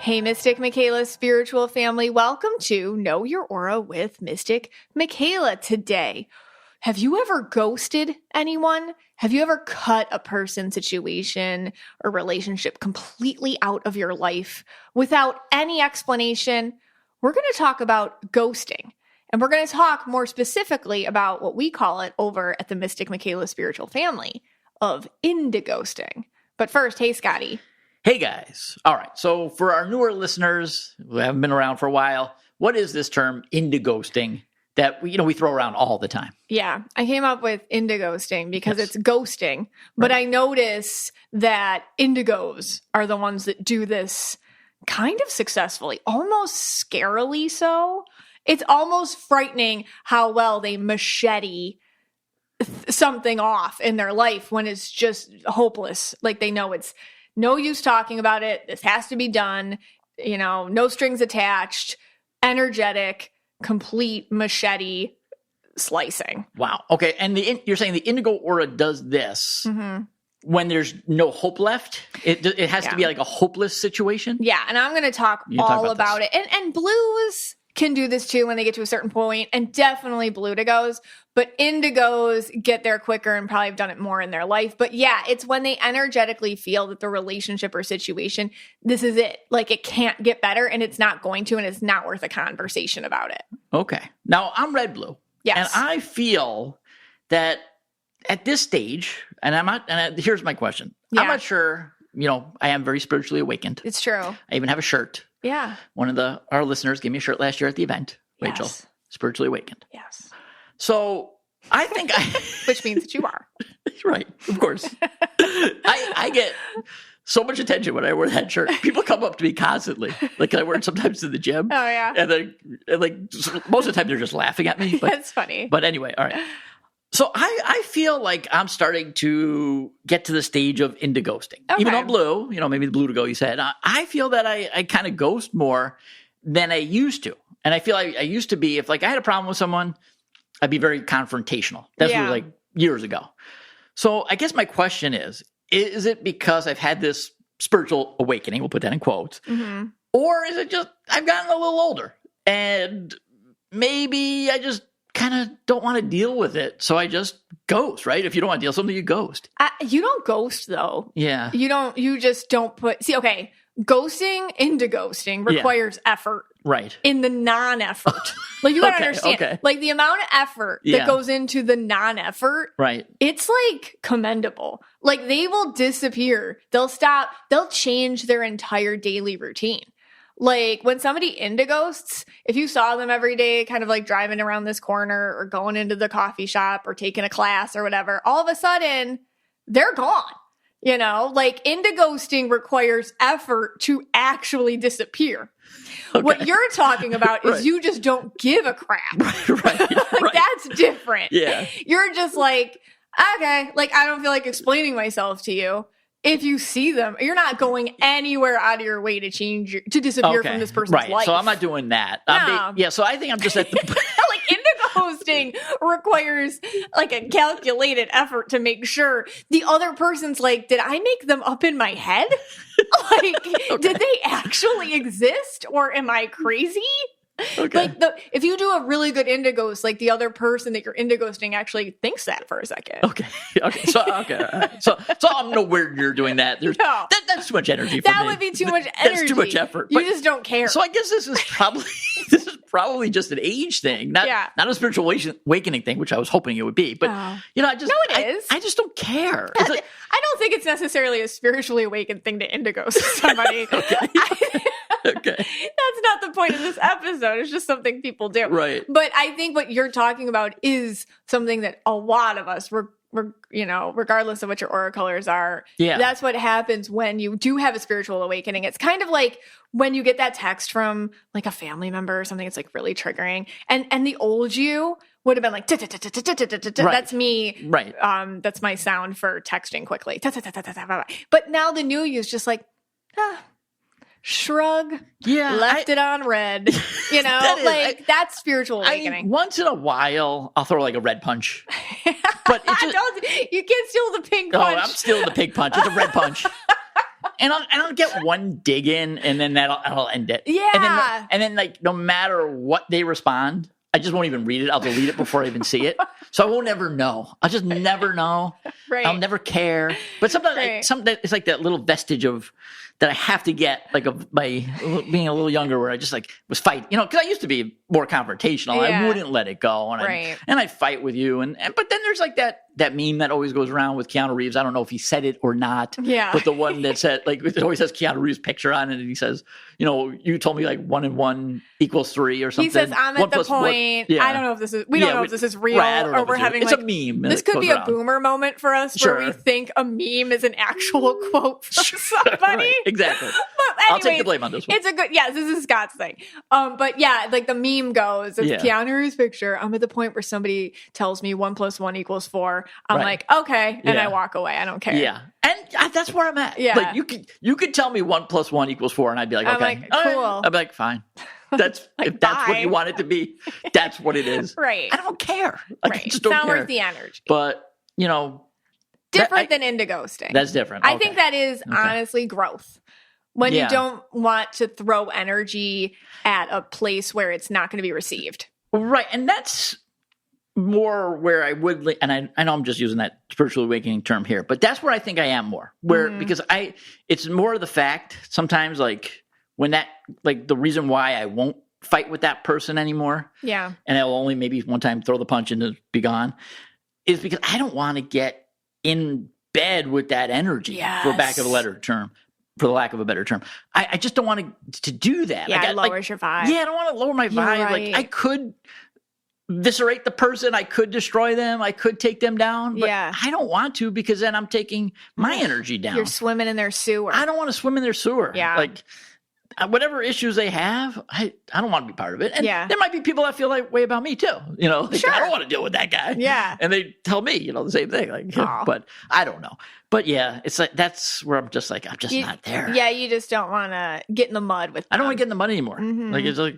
Hey, Mystic Michaela spiritual family. Welcome to Know Your Aura with Mystic Michaela today. Have you ever ghosted anyone? Have you ever cut a person, situation, or relationship completely out of your life without any explanation? We're going to talk about ghosting. And we're going to talk more specifically about what we call it over at the Mystic Michaela spiritual family of indighosting. But first, hey, Scotty. Hey guys. All right. So for our newer listeners who haven't been around for a while, what is this term indighosting that we throw around all the time? Yeah, I came up with indighosting because it's ghosting, but I notice that indigos are the ones that do this kind of successfully, almost scarily so. It's almost frightening how well they machete something off in their life when it's just hopeless. Like they know it's no use talking about it. This has to be done. No strings attached, energetic, complete machete slicing. Wow. Okay. And you're saying the indigo aura does this when there's no hope left? It has to be like a hopeless situation? Yeah. And I'm going to talk all about it. And blues can do this too when they get to a certain point, and definitely bluedigos, but indigos get there quicker and probably have done it more in their life. But yeah, it's when they energetically feel that the relationship or situation, this is it. Like it can't get better and it's not going to, and it's not worth a conversation about it. Okay. Now I'm red blue. Yes. And I feel that at this stage, here's my question. Yeah. I'm not sure, I am very spiritually awakened. It's true. I even have a shirt. Yeah. One of our listeners gave me a shirt last year at the event. Rachel, spiritually awakened. Yes. So I think which means that you are. Right. Of course. I get so much attention when I wear that shirt. People come up to me constantly. Like I wear it sometimes in the gym. Oh yeah. And most of the time they're just laughing at me. That's funny. But anyway, all right. So I feel like I'm starting to get to the stage of indighosting. Okay. Even though I'm blue, maybe the blue to go you said, I feel that I kind of ghost more than I used to. And I feel like I used to be, if I had a problem with someone, I'd be very confrontational. That's was years ago. So I guess my question is it because I've had this spiritual awakening, we'll put that in quotes, or is it just I've gotten a little older and maybe I just kind of don't want to deal with it. So I just ghost, right? If you don't want to deal with something, you ghost. You don't ghost though. Yeah. You just don't ghosting, indighosting requires effort. Right. In the non-effort. Like you gotta understand. Okay. Like the amount of effort that goes into the non-effort. Right. It's like commendable. Like they will disappear. They'll stop. They'll change their entire daily routine. Like when somebody indighosts, if you saw them every day kind of like driving around this corner or going into the coffee shop or taking a class or whatever, all of a sudden they're gone. Like indighosting requires effort to actually disappear. Okay. What you're talking about is you just don't give a crap. Right. That's different. Yeah. You're just like, okay, like I don't feel like explaining myself to you. If you see them, you're not going anywhere out of your way to disappear from this person's life. So I'm not doing that. No. So I think I'm just at the like indighosting requires like a calculated effort to make sure the other person's like, did I make them up in my head? Did they actually exist or am I crazy? Okay. Like if you do a really good indighost, like the other person that you're indighosting actually thinks that for a second. Okay. So all right. So I'm nowhere near doing that. That's too much energy for me. That would be too much energy. That's too much effort. You just don't care. So I guess this is probably just an age thing, not a spiritual awakening thing, which I was hoping it would be. But it is. I just don't care. I don't think it's necessarily a spiritually awakened thing to indighost somebody. Okay. That's not the point of this episode. It's just something people do. Right. But I think what you're talking about is something that a lot of us, regardless of what your aura colors are, that's what happens when you do have a spiritual awakening. It's kind of like when you get that text from like a family member or something, it's like really triggering. And the old you would have been like, that's me. Right. That's my sound for texting quickly. But now the new you is just like, shrug, left it on red, that's spiritual awakening. Once in a while, I'll throw like a red punch. But you can't steal the pink punch. Oh, I'm stealing the pink punch. It's a red punch. I'll get one dig in, and then that'll end it. Yeah. And then like no matter what they respond, I just won't even read it. I'll delete it before I even see it. So I won't ever know. I'll just never know. Right. I'll never care. But sometimes it's like that little vestige of that I have to get, like by being a little younger, where I just like was fight, because I used to be more confrontational. Yeah. I wouldn't let it go, and I'd fight with you, but then there's like that meme that always goes around with Keanu Reeves. I don't know if he said it or not. Yeah. But the one that said, like, it always has Keanu Reeves' picture on it, and he says, you told me like 1 and 1 equals 3 or something. He says, I'm at the point. I don't know if this is. We don't know if this is real, or we're having. It's a meme. This could be a boomer moment for us, where we think a meme is an actual quote from somebody. Right, exactly. But I'll take the blame on this one. It's a good. Yes, this is Scott's thing. But yeah, like the meme goes, it's Keanu Reeves' picture. I'm at the point where somebody tells me 1 + 1 = 4. I'm like, okay, and I walk away. I don't care. Yeah, and that's where I'm at. Yeah, like you could tell me 1 + 1 = 4, and I'd be like, okay, I'm like, cool. I'd be like, fine. That's like, if that's what you want it to be, that's what it is. Right. I don't care. Like, I just it's don't not care. worth the energy. But different than indighosting. That's different. I think that is honestly growth. When you don't want to throw energy at a place where it's not going to be received. Right. And that's more where I would, and I know I'm just using that spiritual awakening term here, but that's where I think I am more. Because it's more of the fact sometimes, like, when that, like, the reason why I won't fight with that person anymore. Yeah. And I'll only maybe one time throw the punch and be gone, is because I don't want to get in bed with that energy, for lack of a better term. I just don't want to do that. Yeah, it lowers your vibe. Yeah, I don't want to lower my vibe. Right. Like, I could eviscerate the person. I could destroy them. I could take them down. But I don't want to, because then I'm taking my energy down. You're swimming in their sewer. I don't want to swim in their sewer. Yeah. Like, whatever issues they have, I don't want to be part of it. And there might be people that feel that way about me too. Like, I don't want to deal with that guy. Yeah. And they tell me, the same thing. Like, but I don't know. But yeah, it's like, that's where I'm just like, I'm just not there. Yeah, you just don't want to get in the mud with them. I don't want to get in the mud anymore. Mm-hmm. Like, it's like,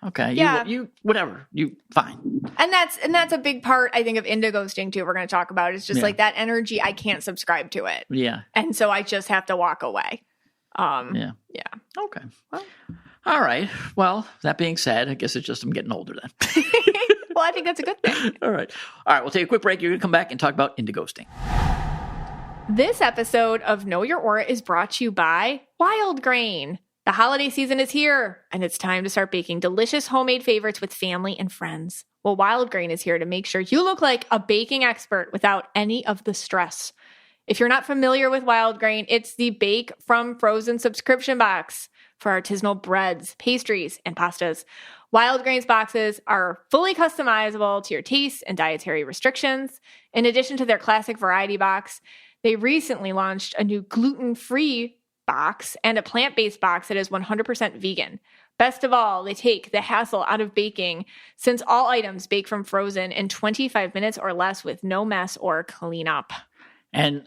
okay, you whatever, you fine. And that's a big part, I think, of indighosting too. We're going to talk about. It's just like that energy. I can't subscribe to it. Yeah. And so I just have to walk away. Yeah. Okay. Well, all right. Well, that being said, I guess it's just I'm getting older then. Well, I think that's a good thing. All right. We'll take a quick break. You're going to come back and talk about indighosting. This episode of Know Your Aura is brought to you by Wild Grain. The holiday season is here, and it's time to start baking delicious homemade favorites with family and friends. Well, Wild Grain is here to make sure you look like a baking expert without any of the stress. If you're not familiar with Wild Grain, it's the Bake from Frozen subscription box for artisanal breads, pastries, and pastas. Wild Grain's boxes are fully customizable to your tastes and dietary restrictions. In addition to their classic variety box, they recently launched a new gluten-free box and a plant-based box that is 100% vegan. Best of all, they take the hassle out of baking, since all items bake from frozen in 25 minutes or less with no mess or cleanup. And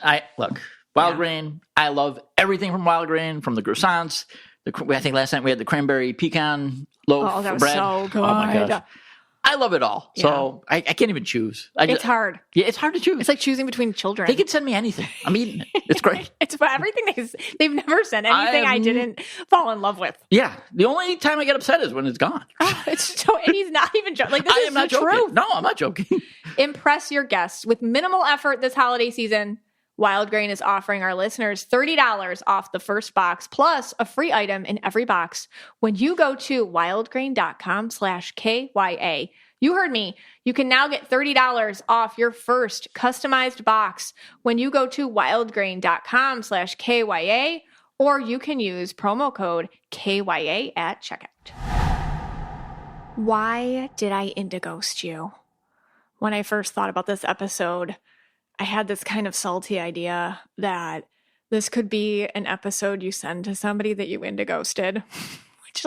Wild Grain, I love everything from Wild Grain, from the croissants. I think last night we had the cranberry pecan loaf that was bread. So good. Oh my gosh. I love it all. Yeah. So I can't even choose. It's hard. Yeah, it's hard to choose. It's like choosing between children. They can send me anything. I'm eating it. It's great. It's everything they've never sent anything I didn't fall in love with. Yeah. The only time I get upset is when it's gone. It's so, and he's not even joking. Like, this is the truth. No, I'm not joking. Impress your guests with minimal effort this holiday season. Wild Grain is offering our listeners $30 off the first box, plus a free item in every box when you go to wildgrain.com/KYA. You heard me. You can now get $30 off your first customized box when you go to wildgrain.com/KYA, or you can use promo code KYA at checkout. Why did I indighost you? When I first thought about this episode, I had this kind of salty idea that this could be an episode you send to somebody that you indighosted, which,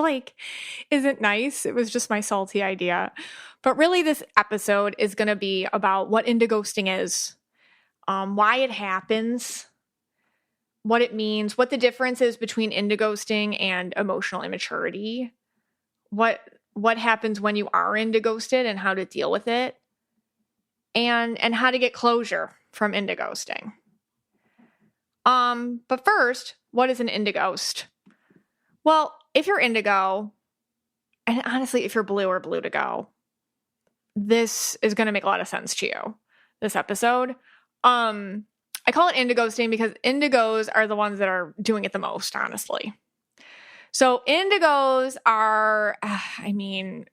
isn't nice. It was just my salty idea. But really, this episode is going to be about what indighosting is, why it happens, what it means, what the difference is between indighosting and emotional immaturity, what happens when you are indighosted and how to deal with it, and how to get closure from indighosting. But first, What is an indighost? Well, if you're indigo, and honestly, if you're blue or blue to go, this is going to make a lot of sense to you, this episode. I call it indighosting because indigos are the ones that are doing it the most, honestly. So indigos are,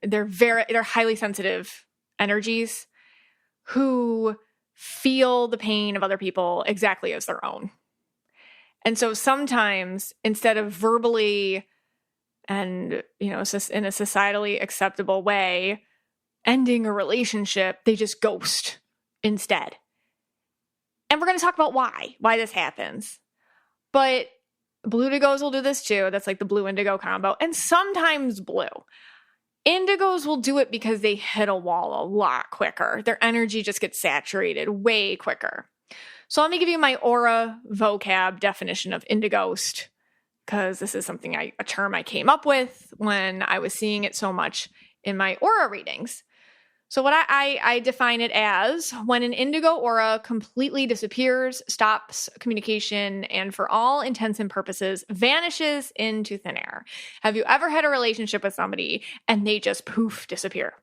they're highly sensitive energies who feel the pain of other people exactly as their own. And so sometimes instead of verbally and, in a societally acceptable way, ending a relationship, they just ghost instead. And we're going to talk about why this happens. But blue indigos will do this too. That's like the blue indigo combo. And sometimes blue. Indigos will do it because they hit a wall a lot quicker. Their energy just gets saturated way quicker. So let me give you my aura vocab definition of indighost, because this is a term I came up with when I was seeing it so much in my aura readings. So what I define it as when an indigo aura completely disappears, stops communication, and for all intents and purposes, vanishes into thin air. Have you ever had a relationship with somebody and they just poof, disappear?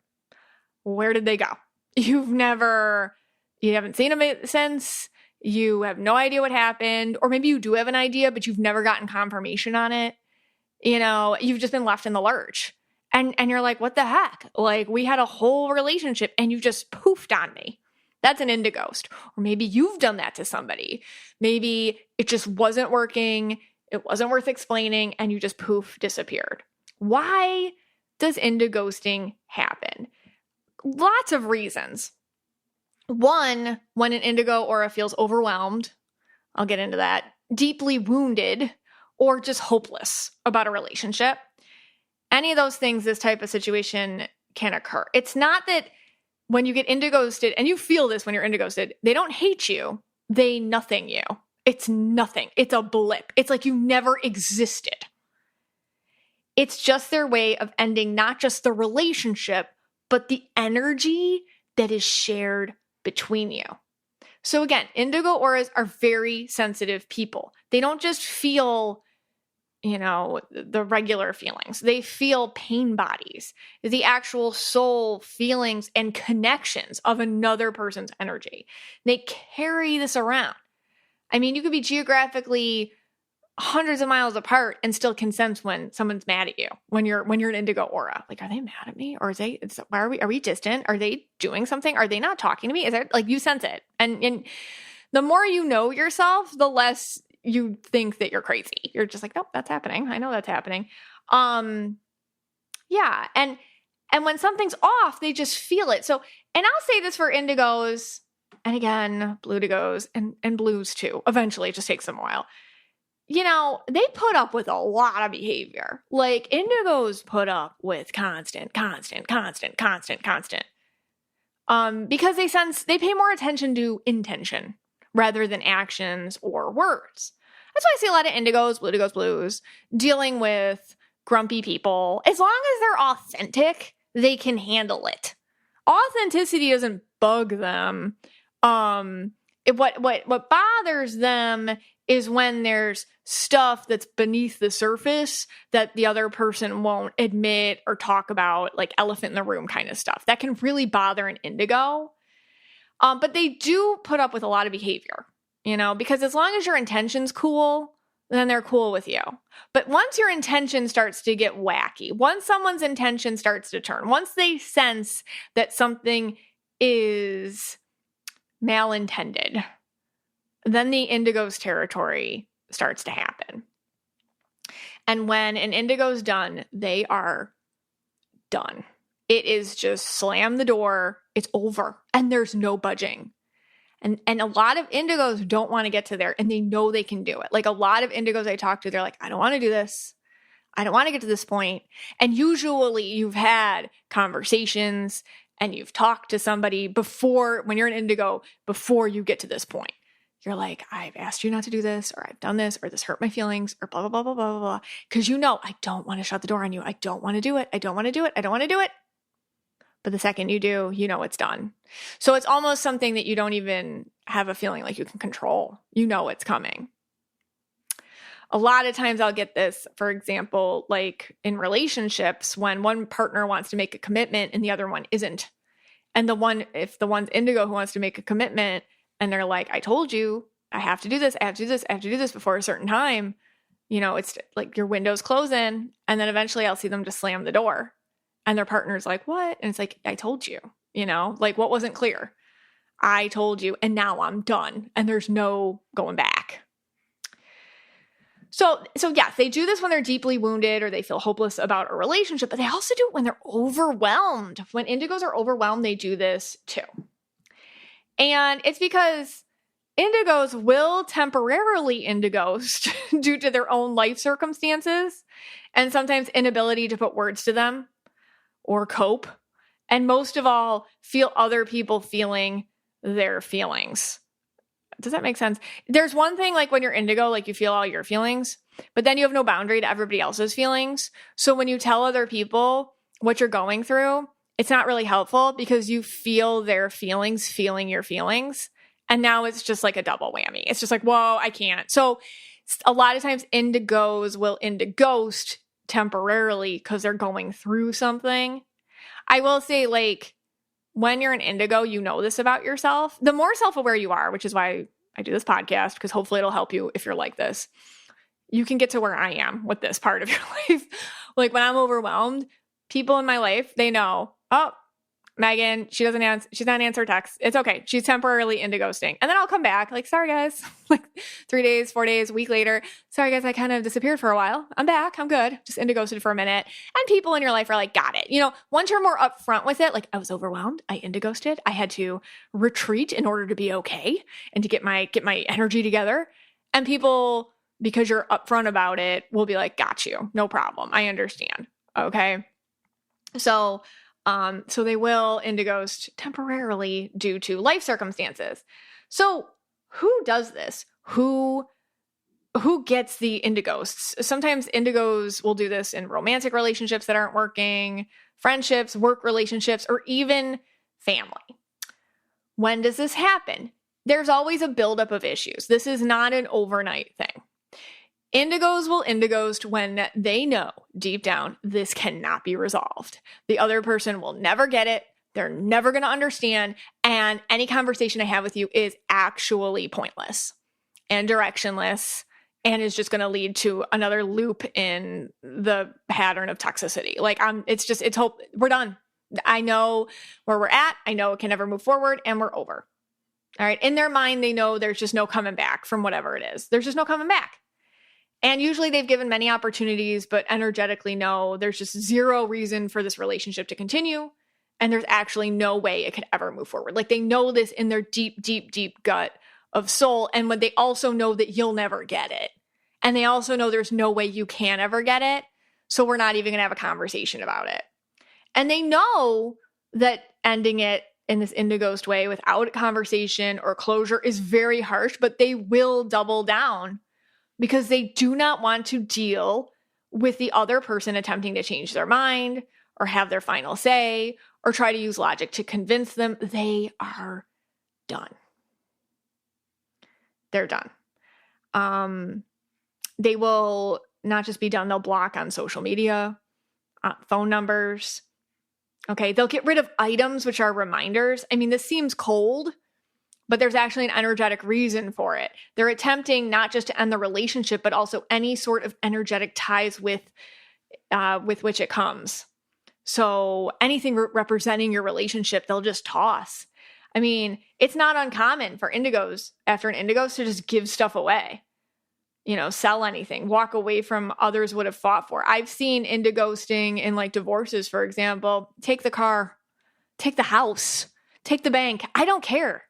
Where did they go? You haven't seen them since, you have no idea what happened, or maybe you do have an idea, but you've never gotten confirmation on it. You've just been left in the lurch. And you're like, what the heck? Like, we had a whole relationship and you just poofed on me. That's an indighost. Or maybe you've done that to somebody. Maybe it just wasn't working. It wasn't worth explaining and you just poof disappeared. Why does indighosting happen? Lots of reasons. One, when an indigo aura feels overwhelmed, I'll get into that, deeply wounded, or just hopeless about a relationship. Any of those things, this type of situation can occur. It's not that when you get indighosted, and you feel this when you're indighosted, they don't hate you. They nothing you. It's nothing. It's a blip. It's like you never existed. It's just their way of ending not just the relationship, but the energy that is shared between you. So again, indigo auras are very sensitive people. They don't just feel the regular feelings. They feel pain bodies, the actual soul feelings and connections of another person's energy. They carry this around. You could be geographically hundreds of miles apart and still can sense when someone's mad at you, when you're an indigo aura. Like, are they mad at me? Or are we distant? Are they doing something? Are they not talking to me? Is that like, you sense it. And the more you know yourself, the less you think that you're crazy. You're just like, nope, that's happening. I know that's happening. Yeah. And when something's off, they just feel it. So, and I'll say this for indigos, and again, blue indigos and blues too. Eventually, it just takes them a while. They put up with a lot of behavior. Like, indigos put up with constant. Because they pay more attention to intention rather than actions or words. That's why I see a lot of indigos, blue indigos, blues, dealing with grumpy people. As long as they're authentic, they can handle it. Authenticity doesn't bug them. What bothers them is when there's stuff that's beneath the surface that the other person won't admit or talk about, like elephant in the room kind of stuff. That can really bother an indigo. But they do put up with a lot of behavior, because as long as your intention's cool, then they're cool with you. But once your intention starts to get wacky, once someone's intention starts to turn, once they sense that something is malintended, then the indigo's territory starts to happen. And when an indigo's done, they are done. It is just slam the door. It's over. And there's no budging. And a lot of indigos don't want to get to there, and they know they can do it. Like, a lot of indigos I talk to, they're like, I don't want to do this. I don't want to get to this point. And usually you've had conversations and you've talked to somebody before, when you're an indigo, before you get to this point. You're like, I've asked you not to do this, or I've done this, or this hurt my feelings, or blah, blah, blah, blah, blah, blah. Because I don't want to shut the door on you. I don't want to do it. I don't want to do it. I don't want to do it. But the second you do, it's done. So it's almost something that you don't even have a feeling like you can control. It's coming. a lot of times I'll get this, for example, like in relationships when one partner wants to make a commitment and the other one isn't. And if the one's indigo who wants to make a commitment and they're like, I told you, I have to do this, I have to do this, I have to do this before a certain time, it's like your window's closing. And then eventually I'll see them just slam the door and their partner's like, what? And it's like, I told you, like what wasn't clear? I told you, and now I'm done. And there's no going back. So yes, they do this when they're deeply wounded or they feel hopeless about a relationship, but they also do it when they're overwhelmed. When indigos are overwhelmed, they do this too. And it's because indigos will temporarily indighost due to their own life circumstances and sometimes inability to put words to them or cope. And most of all, feel other people feeling their feelings. Does that make sense? There's one thing like when you're indigo, like you feel all your feelings, but then you have no boundary to everybody else's feelings. So when you tell other people what you're going through, it's not really helpful because you feel their feelings, feeling your feelings. And now it's just like a double whammy. It's just like, whoa, I can't. So a lot of times indigos will indighost temporarily because they're going through something. I will say, like, when you're an indigo, you know this about yourself. The more self-aware you are, which is why I do this podcast, because hopefully it'll help you if you're like this. You can get to where I am with this part of your life. Like when I'm overwhelmed, people in my life, they know, oh, Megan, she's not answering texts. It's okay. She's temporarily indighosting. And then I'll come back like, sorry guys, like 3 days, 4 days, a week later. Sorry guys, I kind of disappeared for a while. I'm back. I'm good. Just indighosted for a minute. And people in your life are like, got it. Once you're more upfront with it, like I was overwhelmed. I indighosted. I had to retreat in order to be okay and to get my energy together. And people, because you're upfront about it, will be like, got you. No problem. I understand. Okay. So they will indighost temporarily due to life circumstances. So who does this? Who gets the indighosts? Sometimes indigos will do this in romantic relationships that aren't working, friendships, work relationships, or even family. When does this happen? There's always a buildup of issues. This is not an overnight thing. Indigos will indighost when they know deep down this cannot be resolved. The other person will never get it. They're never going to understand. And any conversation I have with you is actually pointless and directionless and is just going to lead to another loop in the pattern of toxicity. Like it's hope we're done. I know where we're at. I know it can never move forward and we're over. All right. In their mind, they know there's just no coming back from whatever it is. There's just no coming back. And usually they've given many opportunities, but energetically, no, there's just zero reason for this relationship to continue. And there's actually no way it could ever move forward. Like they know this in their deep, deep, deep gut of soul. And when they also know that you'll never get it. And they also know there's no way you can ever get it. So we're not even going to have a conversation about it. And they know that ending it in this indighost way without a conversation or closure is very harsh, but they will double down. Because they do not want to deal with the other person attempting to change their mind or have their final say or try to use logic to convince them. They are done. They're done. They will not just be done, they'll block on social media, phone numbers. Okay, they'll get rid of items which are reminders. I mean, this seems cold, but there's actually an energetic reason for it. They're attempting not just to end the relationship, but also any sort of energetic ties with which it comes. So anything representing your relationship, they'll just toss. I mean, it's not uncommon for indigos after an indighost to just give stuff away. Sell anything, walk away from others would have fought for. I've seen indighosting in like divorces, for example. Take the car, take the house, take the bank. I don't care.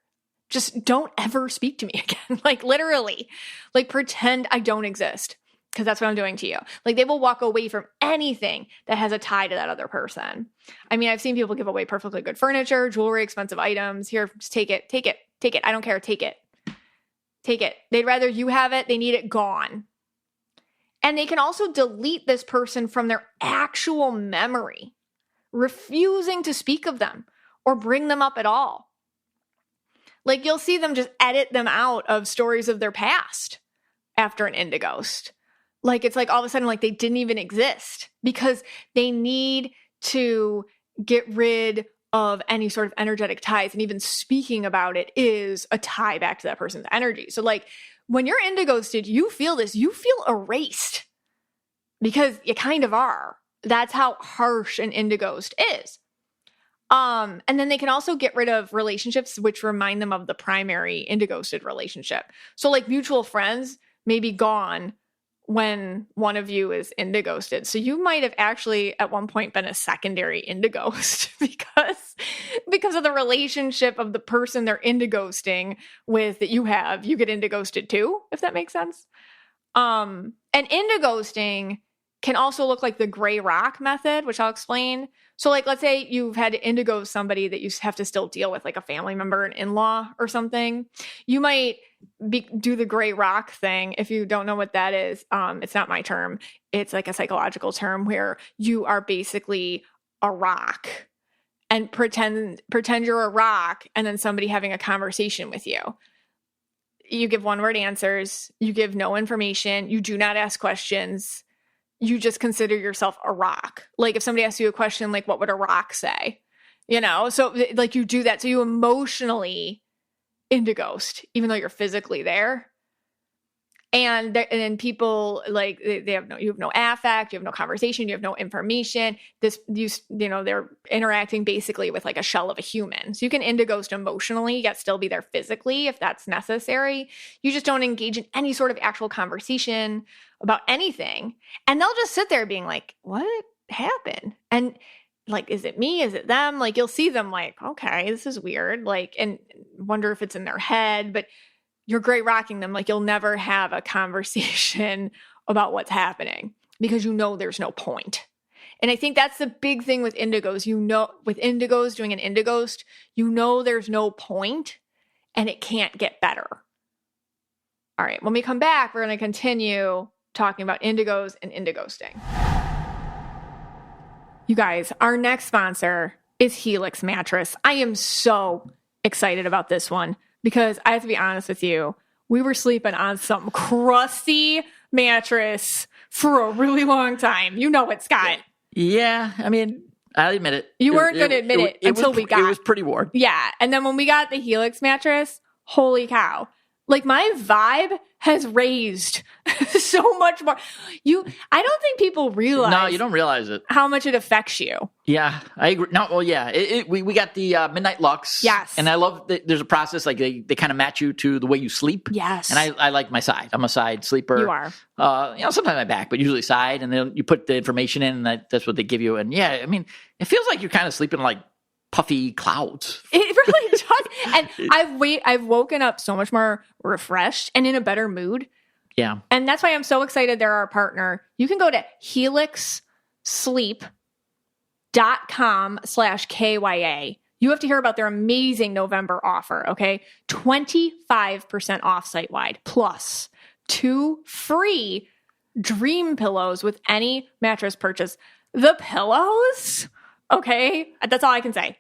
Just don't ever speak to me again. Like literally, like pretend I don't exist because that's what I'm doing to you. Like they will walk away from anything that has a tie to that other person. I mean, I've seen people give away perfectly good furniture, jewelry, expensive items. Here, just take it. I don't care. Take it. They'd rather you have it. They need it gone. And they can also delete this person from their actual memory, refusing to speak of them or bring them up at all. Like you'll see them just edit them out of stories of their past after an indighost. Like, it's like all of a sudden, like they didn't even exist because they need to get rid of any sort of energetic ties. And even speaking about it is a tie back to that person's energy. So like when you're indighosted, you feel this, you feel erased because you kind of are. That's how harsh an indighost is. And then they can also get rid of relationships which remind them of the primary indighosted relationship. So like mutual friends may be gone when one of you is indighosted. So you might have actually at one point been a secondary indighost because of the relationship of the person they're indighosting with that you have. You get indighosted too, if that makes sense. And indighosting can also look like the gray rock method, which I'll explain. So like, let's say you've had to indigo somebody that you have to still deal with, like a family member, an in-law or something. You might do the gray rock thing. If you don't know what that is, it's not my term. It's like a psychological term where you are basically a rock and pretend you're a rock and then somebody having a conversation with you. You give one-word answers. You give no information. You do not ask questions. You just consider yourself a rock. Like if somebody asks you a question, like what would a rock say? You know, so like you do that. So you emotionally indighost, even though you're physically there. And then people like you have no affect, you have no conversation, you have no information. They're interacting basically with like a shell of a human. So you can indighost emotionally, yet still be there physically if that's necessary. You just don't engage in any sort of actual conversation about anything. And they'll just sit there being like, what happened? And like, is it me? Is it them? Like, you'll see them like, okay, this is weird. Like, and wonder if it's in their head, but you're great rocking them. Like, you'll never have a conversation about what's happening because you know there's no point. And I think that's the big thing with indigos. You know, with indigos doing an indighost, you know there's no point and it can't get better. All right, when we come back, we're going to continue talking about indigos and indighosting. You guys, our next sponsor is Helix Mattress. I am so excited about this one because I have to be honest with you. We were sleeping on some crusty mattress for a really long time. You know it, Scott. Yeah, I mean, I'll admit it. You weren't going to admit it until we got it. It was pretty warm. Yeah, and then when we got the Helix mattress, holy cow. Like my vibe has raised so much more. I don't think people realize. No, you don't realize it. How much it affects you. Yeah, I agree. No, well, yeah. We got the Midnight Lux. Yes. And I love that there's a process, like they kind of match you to the way you sleep. Yes. And I like my side. I'm a side sleeper. You are. Sometimes my back, but usually side. And then you put the information in and that's what they give you. And yeah, I mean, it feels like you're kind of sleeping like puffy clouds. It really does. And I've woken up so much more refreshed and in a better mood. Yeah. And that's why I'm so excited they're our partner. You can go to helixsleep.com/KYA. You have to hear about their amazing November offer, okay? 25% off site-wide, plus 2 free dream pillows with any mattress purchase. The pillows? Okay, that's all I can say.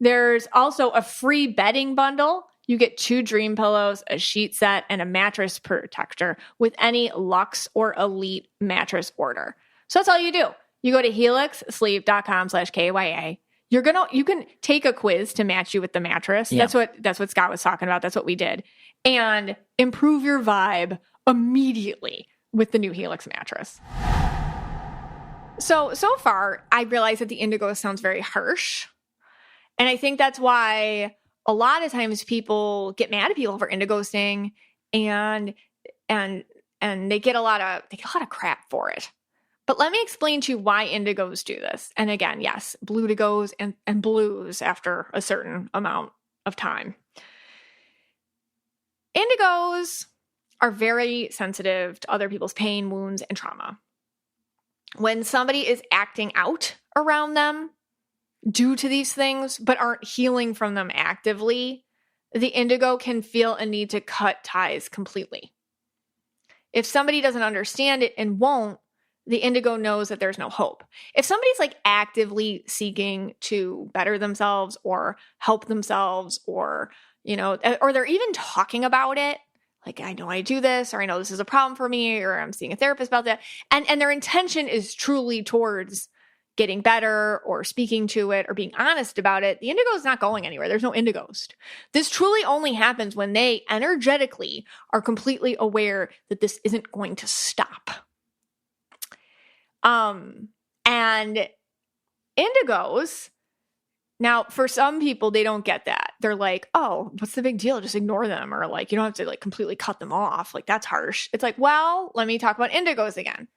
There's also a free bedding bundle. You get 2 dream pillows, a sheet set, and a mattress protector with any Luxe or Elite mattress order. So that's all you do. You go to helixsleep.com/KYA. You can take a quiz to match you with the mattress. Yeah. That's what Scott was talking about. That's what we did. And improve your vibe immediately with the new Helix mattress. So far, I realize that the indigo sounds very harsh. And I think that's why a lot of times people get mad at people for indighosting and they get a lot of crap for it. But let me explain to you why indigos do this. And again, yes, bluedigos and blues after a certain amount of time. Indigos are very sensitive to other people's pain, wounds, and trauma. When somebody is acting out around them due to these things, but aren't healing from them actively, the indigo can feel a need to cut ties completely. If somebody doesn't understand it and won't, the indigo knows that there's no hope. If somebody's like actively seeking to better themselves or help themselves or they're even talking about it, Like, I know I do this, or I know this is a problem for me, or I'm seeing a therapist about that. And their intention is truly towards getting better or speaking to it or being honest about it. The indigo is not going anywhere. There's no Indighost. This truly only happens when they energetically are completely aware that this isn't going to stop. And indigos, now for some people, they don't get that. They're like, oh, what's the big deal? Just ignore them. Or like, you don't have to like completely cut them off. Like, that's harsh. It's like, well, let me talk about indigos again.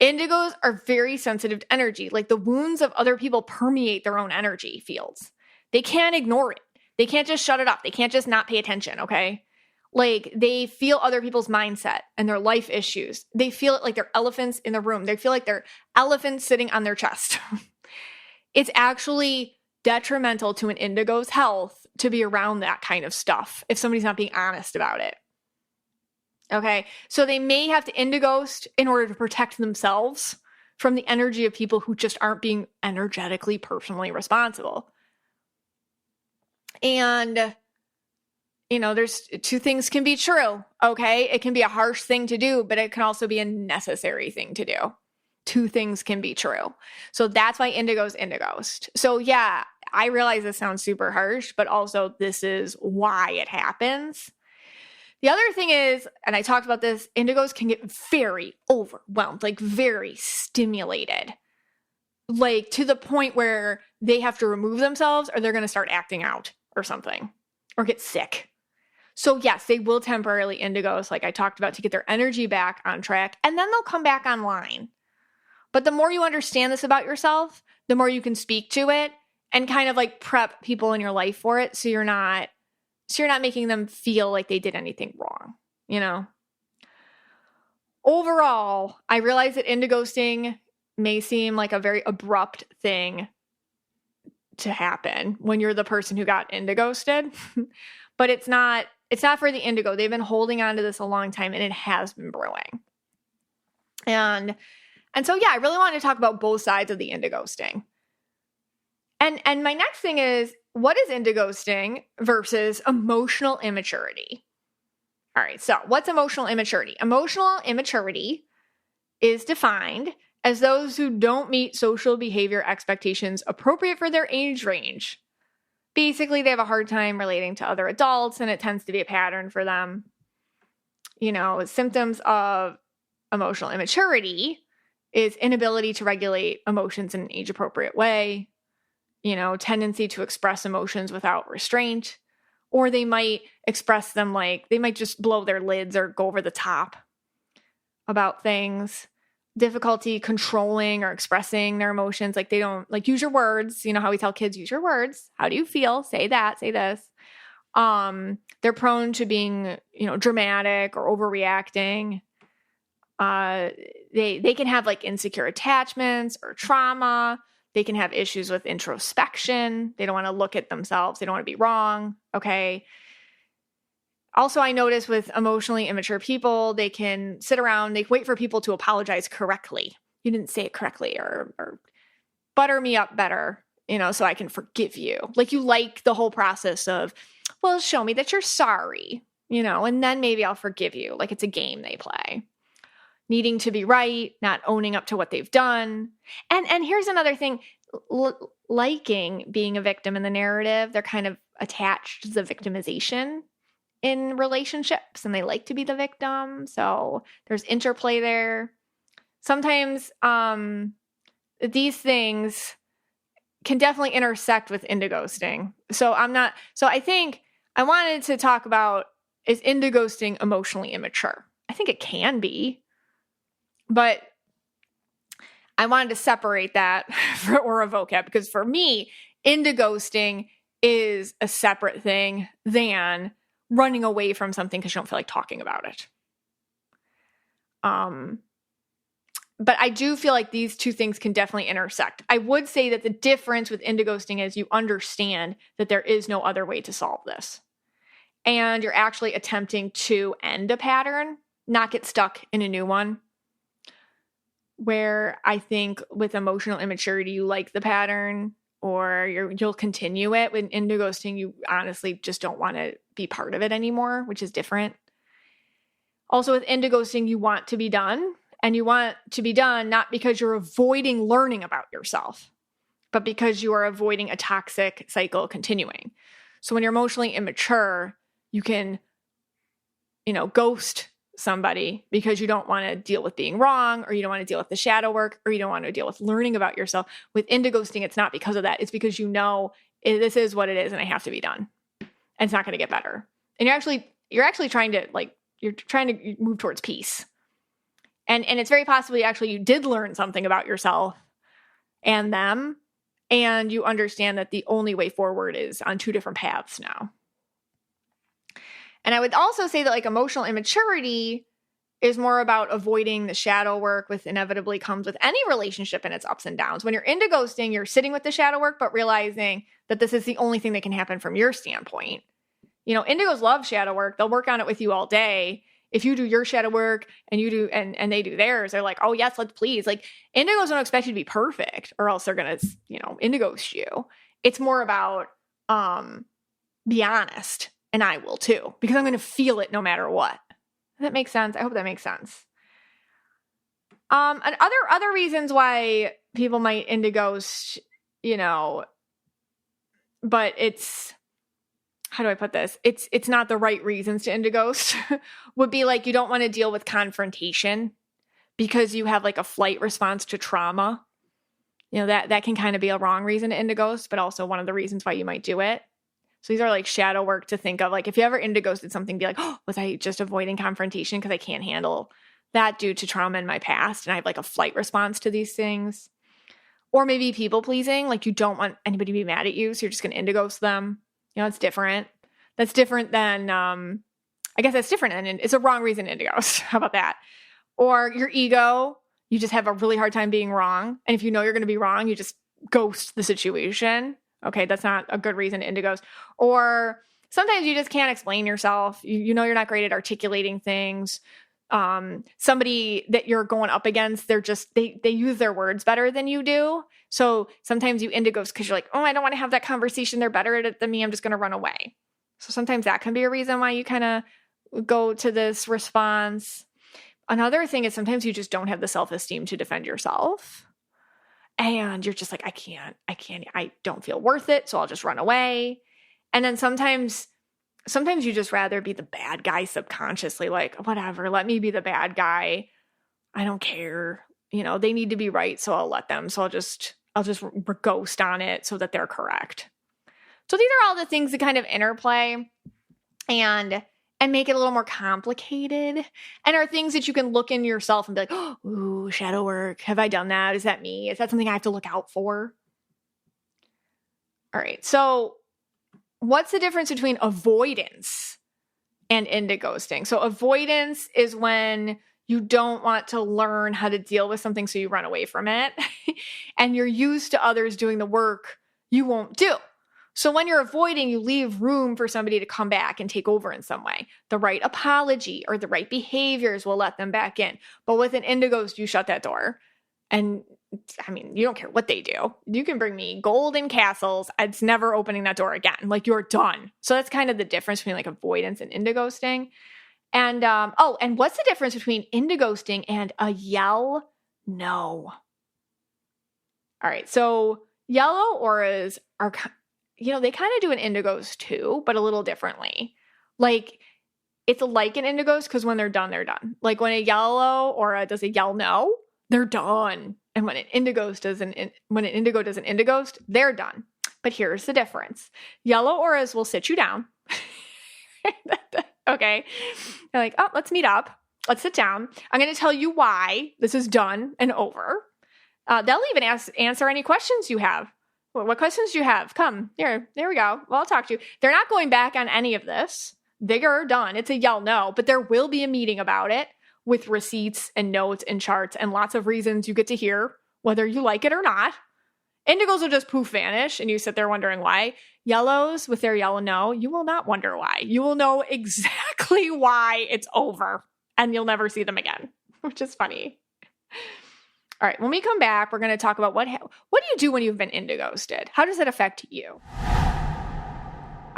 Indigos are very sensitive to energy. Like, the wounds of other people permeate their own energy fields. They can't ignore it. They can't just shut it off. They can't just not pay attention, okay? Like, they feel other people's mindset and their life issues. They feel it like they're elephants in the room. They feel like they're elephants sitting on their chest. It's actually detrimental to an indigo's health to be around that kind of stuff if somebody's not being honest about it. Okay, so they may have to indighost in order to protect themselves from the energy of people who just aren't being energetically, personally responsible. And, you know, there's two things can be true, okay? It can be a harsh thing to do, but it can also be a necessary thing to do. Two things can be true. So that's why indigos indighost. So yeah, I realize this sounds super harsh, but also this is why it happens. The other thing is, and I talked about this, indigos can get very overwhelmed, like very stimulated, like to the point where they have to remove themselves or they're going to start acting out or something or get sick. So yes, they will temporarily indigos, like I talked about, to get their energy back on track, and then they'll come back online. But the more you understand this about yourself, the more you can speak to it and kind of like prep people in your life for it, so you're not making them feel like they did anything wrong, you know? Overall, I realize that indighosting may seem like a very abrupt thing to happen when you're the person who got indighosted, but it's not for the indigo. They've been holding on to this a long time, and it has been brewing. And so, yeah, I really wanted to talk about both sides of the indighosting. And my next thing is, what is indighosting versus emotional immaturity? All right, so what's emotional immaturity? Emotional immaturity is defined as those who don't meet social behavior expectations appropriate for their age range. Basically, they have a hard time relating to other adults, and it tends to be a pattern for them. You know, symptoms of emotional immaturity is inability to regulate emotions in an age-appropriate way, you know, tendency to express emotions without restraint, or they might express them like, they might just blow their lids or go over the top about things, difficulty controlling or expressing their emotions, like they don't, like, use your words, you know how we tell kids, use your words, how do you feel, say that, say this. They're prone to being, you know, dramatic or overreacting. They can have like insecure attachments or trauma. They can have issues with introspection. They don't want to look at themselves. They don't want to be wrong. Okay. Also, I notice with emotionally immature people, they can sit around, they wait for people to apologize correctly. You didn't say it correctly, or butter me up better, you know, so I can forgive you. Like, you like the whole process of, well, show me that you're sorry, you know, and then maybe I'll forgive you. Like, it's a game they play. Needing to be right, not owning up to what they've done. And here's another thing, liking being a victim in the narrative. They're kind of attached to the victimization in relationships, and they like to be the victim. So there's interplay there. Sometimes these things can definitely intersect with indighosting. So I think I wanted to talk about, is indighosting emotionally immature? I think it can be. But I wanted to separate that or a vocab, because for me, indighosting is a separate thing than running away from something because you don't feel like talking about it. But I do feel like these two things can definitely intersect. I would say that the difference with indighosting is you understand that there is no other way to solve this. And you're actually attempting to end a pattern, not get stuck in a new one. Where I think with emotional immaturity, you like the pattern, or you'll continue it. With indighosting, you honestly just don't want to be part of it anymore, which is different. Also with indighosting, you want to be done, and you want to be done not because you're avoiding learning about yourself, but because you are avoiding a toxic cycle continuing. So when you're emotionally immature, you can, ghost somebody because you don't want to deal with being wrong, or you don't want to deal with the shadow work, or you don't want to deal with learning about yourself. With indighosting, it's not because of that. It's because this is what it is and I have to be done. And it's not going to get better. And you're actually trying to move towards peace. And it's very possible you did learn something about yourself and them, and you understand that the only way forward is on two different paths now. And I would also say that emotional immaturity is more about avoiding the shadow work, which inevitably comes with any relationship and its ups and downs. When you're indighosting, you're sitting with the shadow work, but realizing that this is the only thing that can happen from your standpoint. Indigos love shadow work. They'll work on it with you all day. If you do your shadow work and you do, and they do theirs, they're like, oh yes, let's please. Indigos don't expect you to be perfect, or else they're going to, indighost you. It's more about, be honest. And I will too, because I'm going to feel it no matter what. Does that make sense? I hope that makes sense. And other reasons why people might indighost, but it's, how do I put this? It's not the right reasons to indighost would be you don't want to deal with confrontation because you have a flight response to trauma. That can kind of be a wrong reason to indighost, but also one of the reasons why you might do it. So these are shadow work to think of. If you ever indighosted something, be oh, was I just avoiding confrontation because I can't handle that due to trauma in my past, and I have a flight response to these things. Or maybe people pleasing, you don't want anybody to be mad at you, so you're just going to indighost them. It's different. That's different than, I guess that's different, and it's a wrong reason to indighost. How about that? Or your ego, you just have a really hard time being wrong, and if you know you're going to be wrong, you just ghost the situation. Okay, that's not a good reason to indighost. Or sometimes you just can't explain yourself. You're not great at articulating things. Somebody that you're going up against, they use their words better than you do. So sometimes you indighost because you're oh, I don't want to have that conversation. They're better at it than me. I'm just going to run away. So sometimes that can be a reason why you kind of go to this response. Another thing is sometimes you just don't have the self-esteem to defend yourself. And you're just I don't feel worth it, so I'll just run away. And then sometimes you just rather be the bad guy subconsciously, whatever, let me be the bad guy. I don't care. They need to be right, so I'll let them. So I'll just ghost on it so that they're correct. So these are all the things that kind of interplay and make it a little more complicated, and are things that you can look in yourself and be oh, ooh, shadow work. Have I done that? Is that me? Is that something I have to look out for? All right. So what's the difference between avoidance and indighosting? So avoidance is when you don't want to learn how to deal with something, so you run away from it, and you're used to others doing the work you won't do. So when you're avoiding, you leave room for somebody to come back and take over in some way. The right apology or the right behaviors will let them back in. But with an indighost, you shut that door. And you don't care what they do. You can bring me golden castles. It's never opening that door again. You're done. So that's kind of the difference between avoidance and indighosting. And, and what's the difference between indighosting and a yell no? All right. So yellow auras are, they kind of do an indighost too, but a little differently. It's like an indighost because when they're done, they're done. When a yellow aura does a yell no, they're done. And when an indigo does an indighost, they're done. But here's the difference. Yellow auras will sit you down. Okay. They're oh, let's meet up. Let's sit down. I'm going to tell you why this is done and over. They'll even answer any questions you have. What questions do you have? Come, here. There we go. Well, I'll talk to you. They're not going back on any of this. They're done. It's a yell no, but there will be a meeting about it with receipts and notes and charts and lots of reasons you get to hear, whether you like it or not. Indigos will just poof vanish and you sit there wondering why. Yellows with their yellow no, you will not wonder why. You will know exactly why it's over and you'll never see them again, which is funny. All right, when we come back, we're going to talk about what do you do when you've been indighosted? How does it affect you?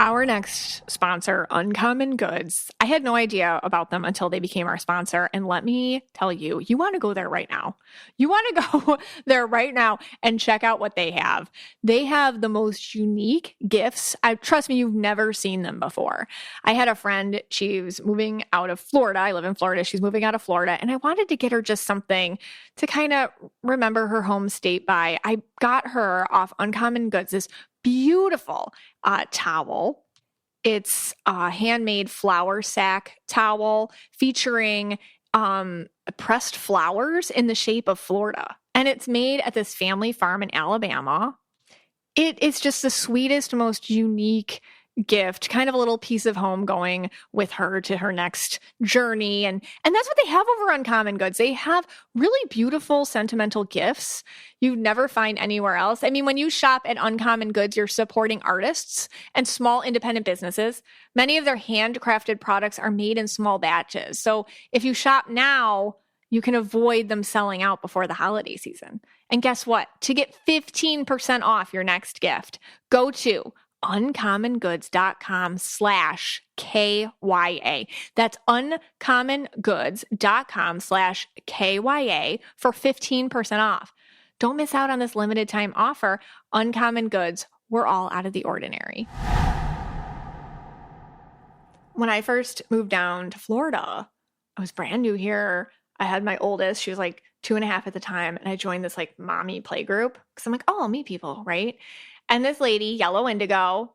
Our next sponsor, Uncommon Goods. I had no idea about them until they became our sponsor. And let me tell you, you want to go there right now. You want to go there right now and check out what they have. They have the most unique gifts. Trust me, you've never seen them before. I had a friend, she was moving out of Florida. I live in Florida. She's moving out of Florida. And I wanted to get her just something to kind of remember her home state by. I got her off Uncommon Goods this beautiful towel. It's a handmade flour sack towel featuring pressed flowers in the shape of Florida. And it's made at this family farm in Alabama. It's just the sweetest, most unique gift, kind of a little piece of home going with her to her next journey. And that's what they have over Uncommon Goods. They have really beautiful, sentimental gifts you never find anywhere else. I mean, when you shop at Uncommon Goods, you're supporting artists and small independent businesses. Many of their handcrafted products are made in small batches. So if you shop now, you can avoid them selling out before the holiday season. And guess what? To get 15% off your next gift, go to uncommongoods.com/KYA. That's uncommongoods.com/KYA for 15% off. Don't miss out on this limited time offer. Uncommon Goods, we're all out of the ordinary. When I first moved down to Florida, I was brand new here. I had my oldest, she was like 2.5 at the time, and I joined this like mommy play group because I'm like, oh, I'll meet people, right? And this lady, Yellow Indigo,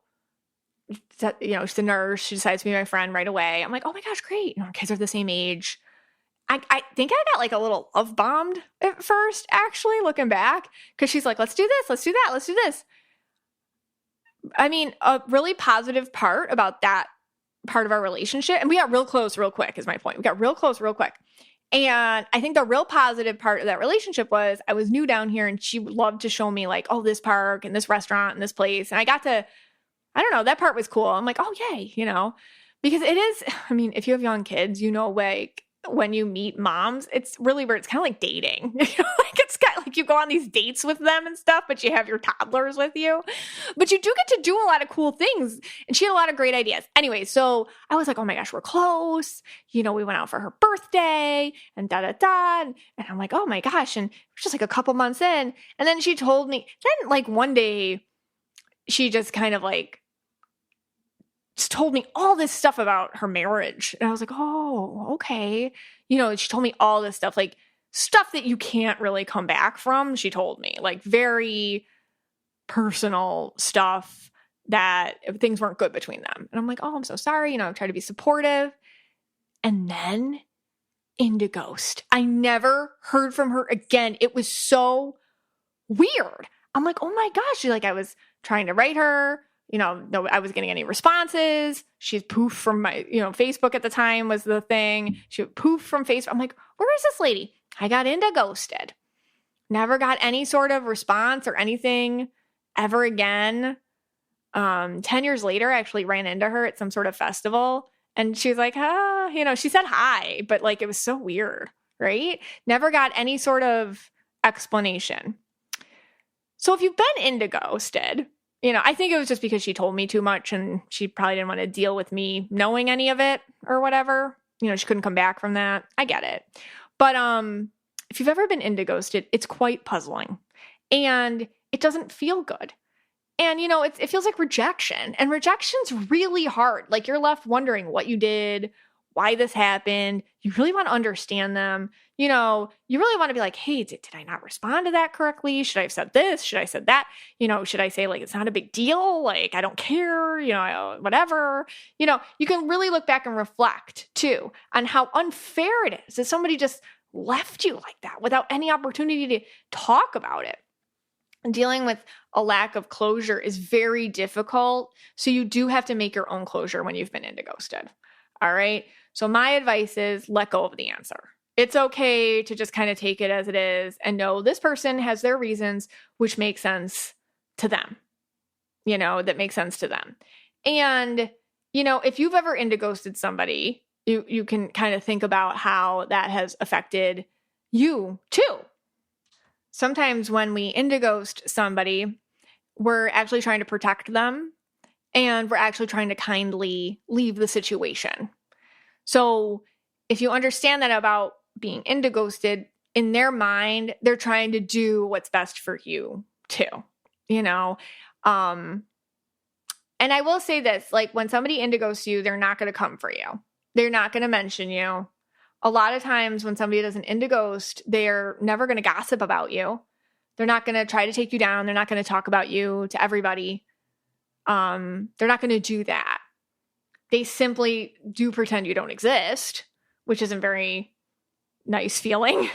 she's a nurse. She decides to be my friend right away. I'm like, oh my gosh, great. Our kids are the same age. I think I got like a little love bombed at first, actually, looking back, because she's like, let's do this, let's do that, let's do this. I mean, a really positive part about that part of our relationship, and we got real close real quick is my point. We got real close real quick. And I think the real positive part of that relationship was I was new down here and she would love to show me like, oh, this park and this restaurant and this place. And I got to, I don't know, that part was cool. I'm like, oh, yay, because it is, I mean, if you have young kids, like when you meet moms, it's really weird. It's kind of like dating, like it's kind of like you go on these dates with them and stuff, but you have your toddlers with you, but you do get to do a lot of cool things. And she had a lot of great ideas. Anyway, so I was like, oh my gosh, we're close. We went out for her birthday and da-da-da. And I'm like, oh my gosh. And it was just like a couple months in. And then she told me, then like one day she just kind of like just told me all this stuff about her marriage. And I was like, oh, okay. She told me all this stuff, like stuff that you can't really come back from. She told me like very personal stuff that things weren't good between them. And I'm like, oh, I'm so sorry. I try to be supportive. And then Indighost. I never heard from her again. It was so weird. I'm like, oh my gosh. I was trying to write her. No, I wasn't getting any responses. She's poof from my, Facebook at the time was the thing. She would poof from Facebook. I'm like, where is this lady? I got Indighosted. Never got any sort of response or anything ever again. 10 years later, I actually ran into her at some sort of festival and she was like, she said hi, but like, it was so weird, right? Never got any sort of explanation. So if you've been Indighosted, I think it was just because she told me too much and she probably didn't want to deal with me knowing any of it or whatever. She couldn't come back from that. I get it. But if you've ever been Indighosted, it's quite puzzling and it doesn't feel good. And, it feels like rejection, and rejection's really hard. Like you're left wondering what you did, why this happened. You really want to understand them. You really want to be like, hey, did I not respond to that correctly? Should I have said this? Should I have said that? Should I say like, it's not a big deal? Like, I don't care, whatever. You can really look back and reflect too on how unfair it is that somebody just left you like that without any opportunity to talk about it. And dealing with a lack of closure is very difficult. So you do have to make your own closure when you've been Indighosted. All right. So my advice is let go of the answer. It's okay to just kind of take it as it is and know this person has their reasons, which make sense to them, that makes sense to them. And, if you've ever Indighosted somebody, you can kind of think about how that has affected you too. Sometimes when we Indighost somebody, we're actually trying to protect them and we're actually trying to kindly leave the situation. So if you understand that about being indighosted, in their mind, they're trying to do what's best for you too, you know? And I will say this, like when somebody indighosts you, they're not going to come for you. They're not going to mention you. A lot of times when somebody does an indighost, they're never going to gossip about you. They're not going to try to take you down. They're not going to talk about you to everybody. They're not going to do that. They simply do pretend you don't exist, which isn't very nice feeling.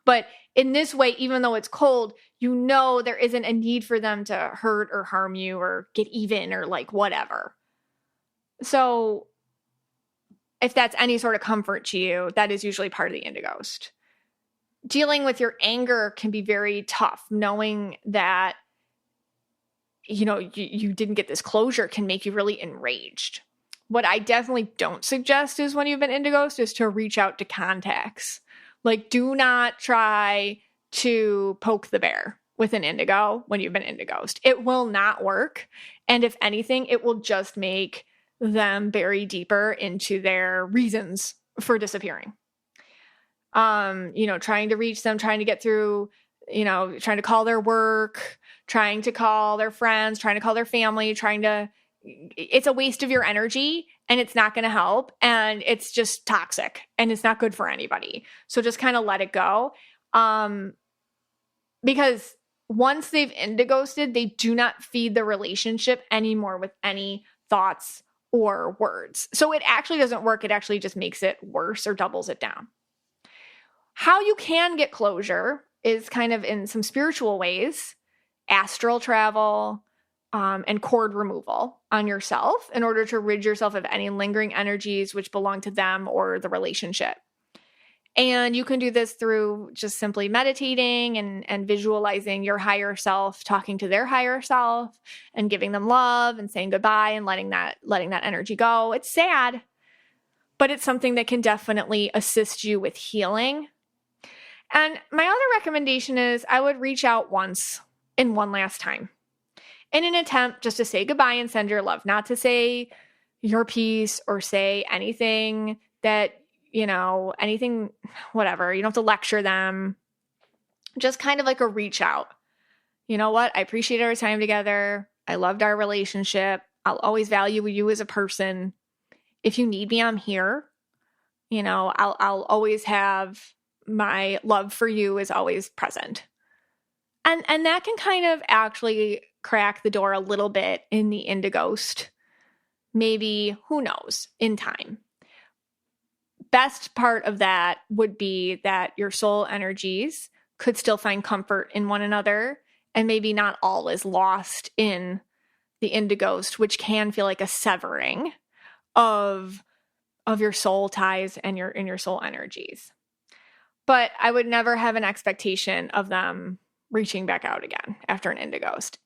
But in this way, even though it's cold, you know there isn't a need for them to hurt or harm you or get even or like whatever. So if that's any sort of comfort to you, that is usually part of the indighost. Dealing with your anger can be very tough. Knowing that, you know, you didn't get this closure can make you really enraged. What I definitely don't suggest is when you've been indighost is to reach out to contacts. Like, do not try to poke the bear with an indigo when you've been indighost. It will not work. And if anything, it will just make them bury deeper into their reasons for disappearing. You know, trying to reach them, trying to get through, you know, trying to call their work, trying to call their friends, trying to call their family, it's a waste of your energy and it's not going to help and it's just toxic and it's not good for anybody. So just kind of let it go. Because once they've indighosted, they do not feed the relationship anymore with any thoughts or words. So it actually doesn't work. It actually just makes it worse or doubles it down. How you can get closure is kind of in some spiritual ways, astral travel, and cord removal on yourself in order to rid yourself of any lingering energies which belong to them or the relationship. And you can do this through just simply meditating and visualizing your higher self, talking to their higher self and giving them love and saying goodbye and letting that energy go. It's sad, but it's something that can definitely assist you with healing. And my other recommendation is I would reach out once and one last time in an attempt just to say goodbye and send your love, not to say your piece or say anything that, you know, anything, whatever. You don't have to lecture them. Just kind of like a reach out. You know what? I appreciate our time together. I loved our relationship. I'll always value you as a person. If you need me, I'm here. You know, I'll always have my love for you is always present. And that can kind of actually crack the door a little bit in the indighost. Maybe, who knows, in time. Best part of that would be that your soul energies could still find comfort in one another and maybe not all is lost in the indighost, which can feel like a severing of your soul ties and your soul energies. But I would never have an expectation of them reaching back out again after an indighost.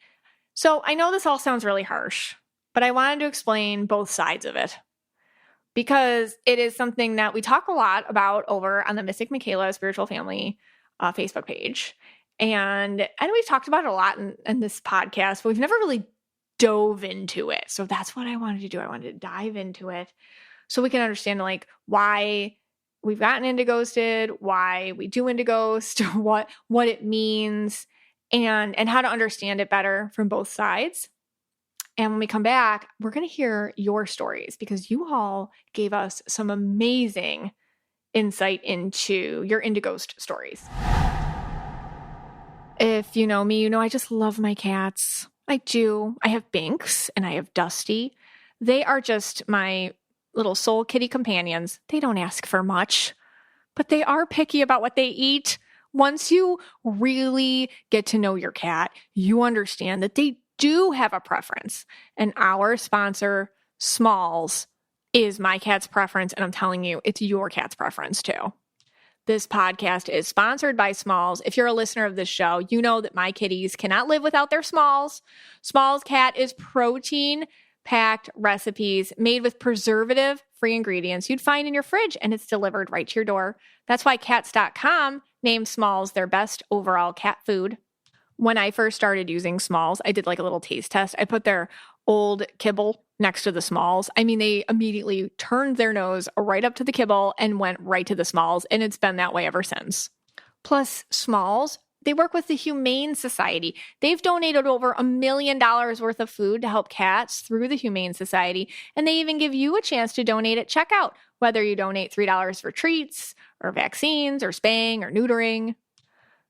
So I know this all sounds really harsh, but I wanted to explain both sides of it because it is something that we talk a lot about over on the Mystic Michaela Spiritual Family Facebook page. And I know we've talked about it a lot in this podcast, but we've never really dove into it. So that's what I wanted to do. I wanted to dive into it so we can understand like why we've gotten indighosted, why we do indighost, what it means, and how to understand it better from both sides. And when we come back, we're going to hear your stories because you all gave us some amazing insight into your indighost stories. If you know me, you know I just love my cats. I do. I have Binks and I have Dusty. They are just my little soul kitty companions. They don't ask for much, but they are picky about what they eat. Once you really get to know your cat, you understand that they do have a preference. And our sponsor, Smalls, is my cat's preference. And I'm telling you, it's your cat's preference too. This podcast is sponsored by Smalls. If you're a listener of this show, you know that my kitties cannot live without their Smalls. Smalls Cat is protein-packed recipes made with preservative-free ingredients you'd find in your fridge, and it's delivered right to your door. That's why Cats.com named Smalls their best overall cat food. when I first started using Smalls, I did like a little taste test. I put their old kibble next to the Smalls. I mean, they immediately turned their nose right up to the kibble and went right to the Smalls, and it's been that way ever since. Plus, Smalls, they work with the Humane Society. They've donated over $1 million worth of food to help cats through the Humane Society, and they even give you a chance to donate at checkout, whether you donate $3 for treats or vaccines or spaying or neutering.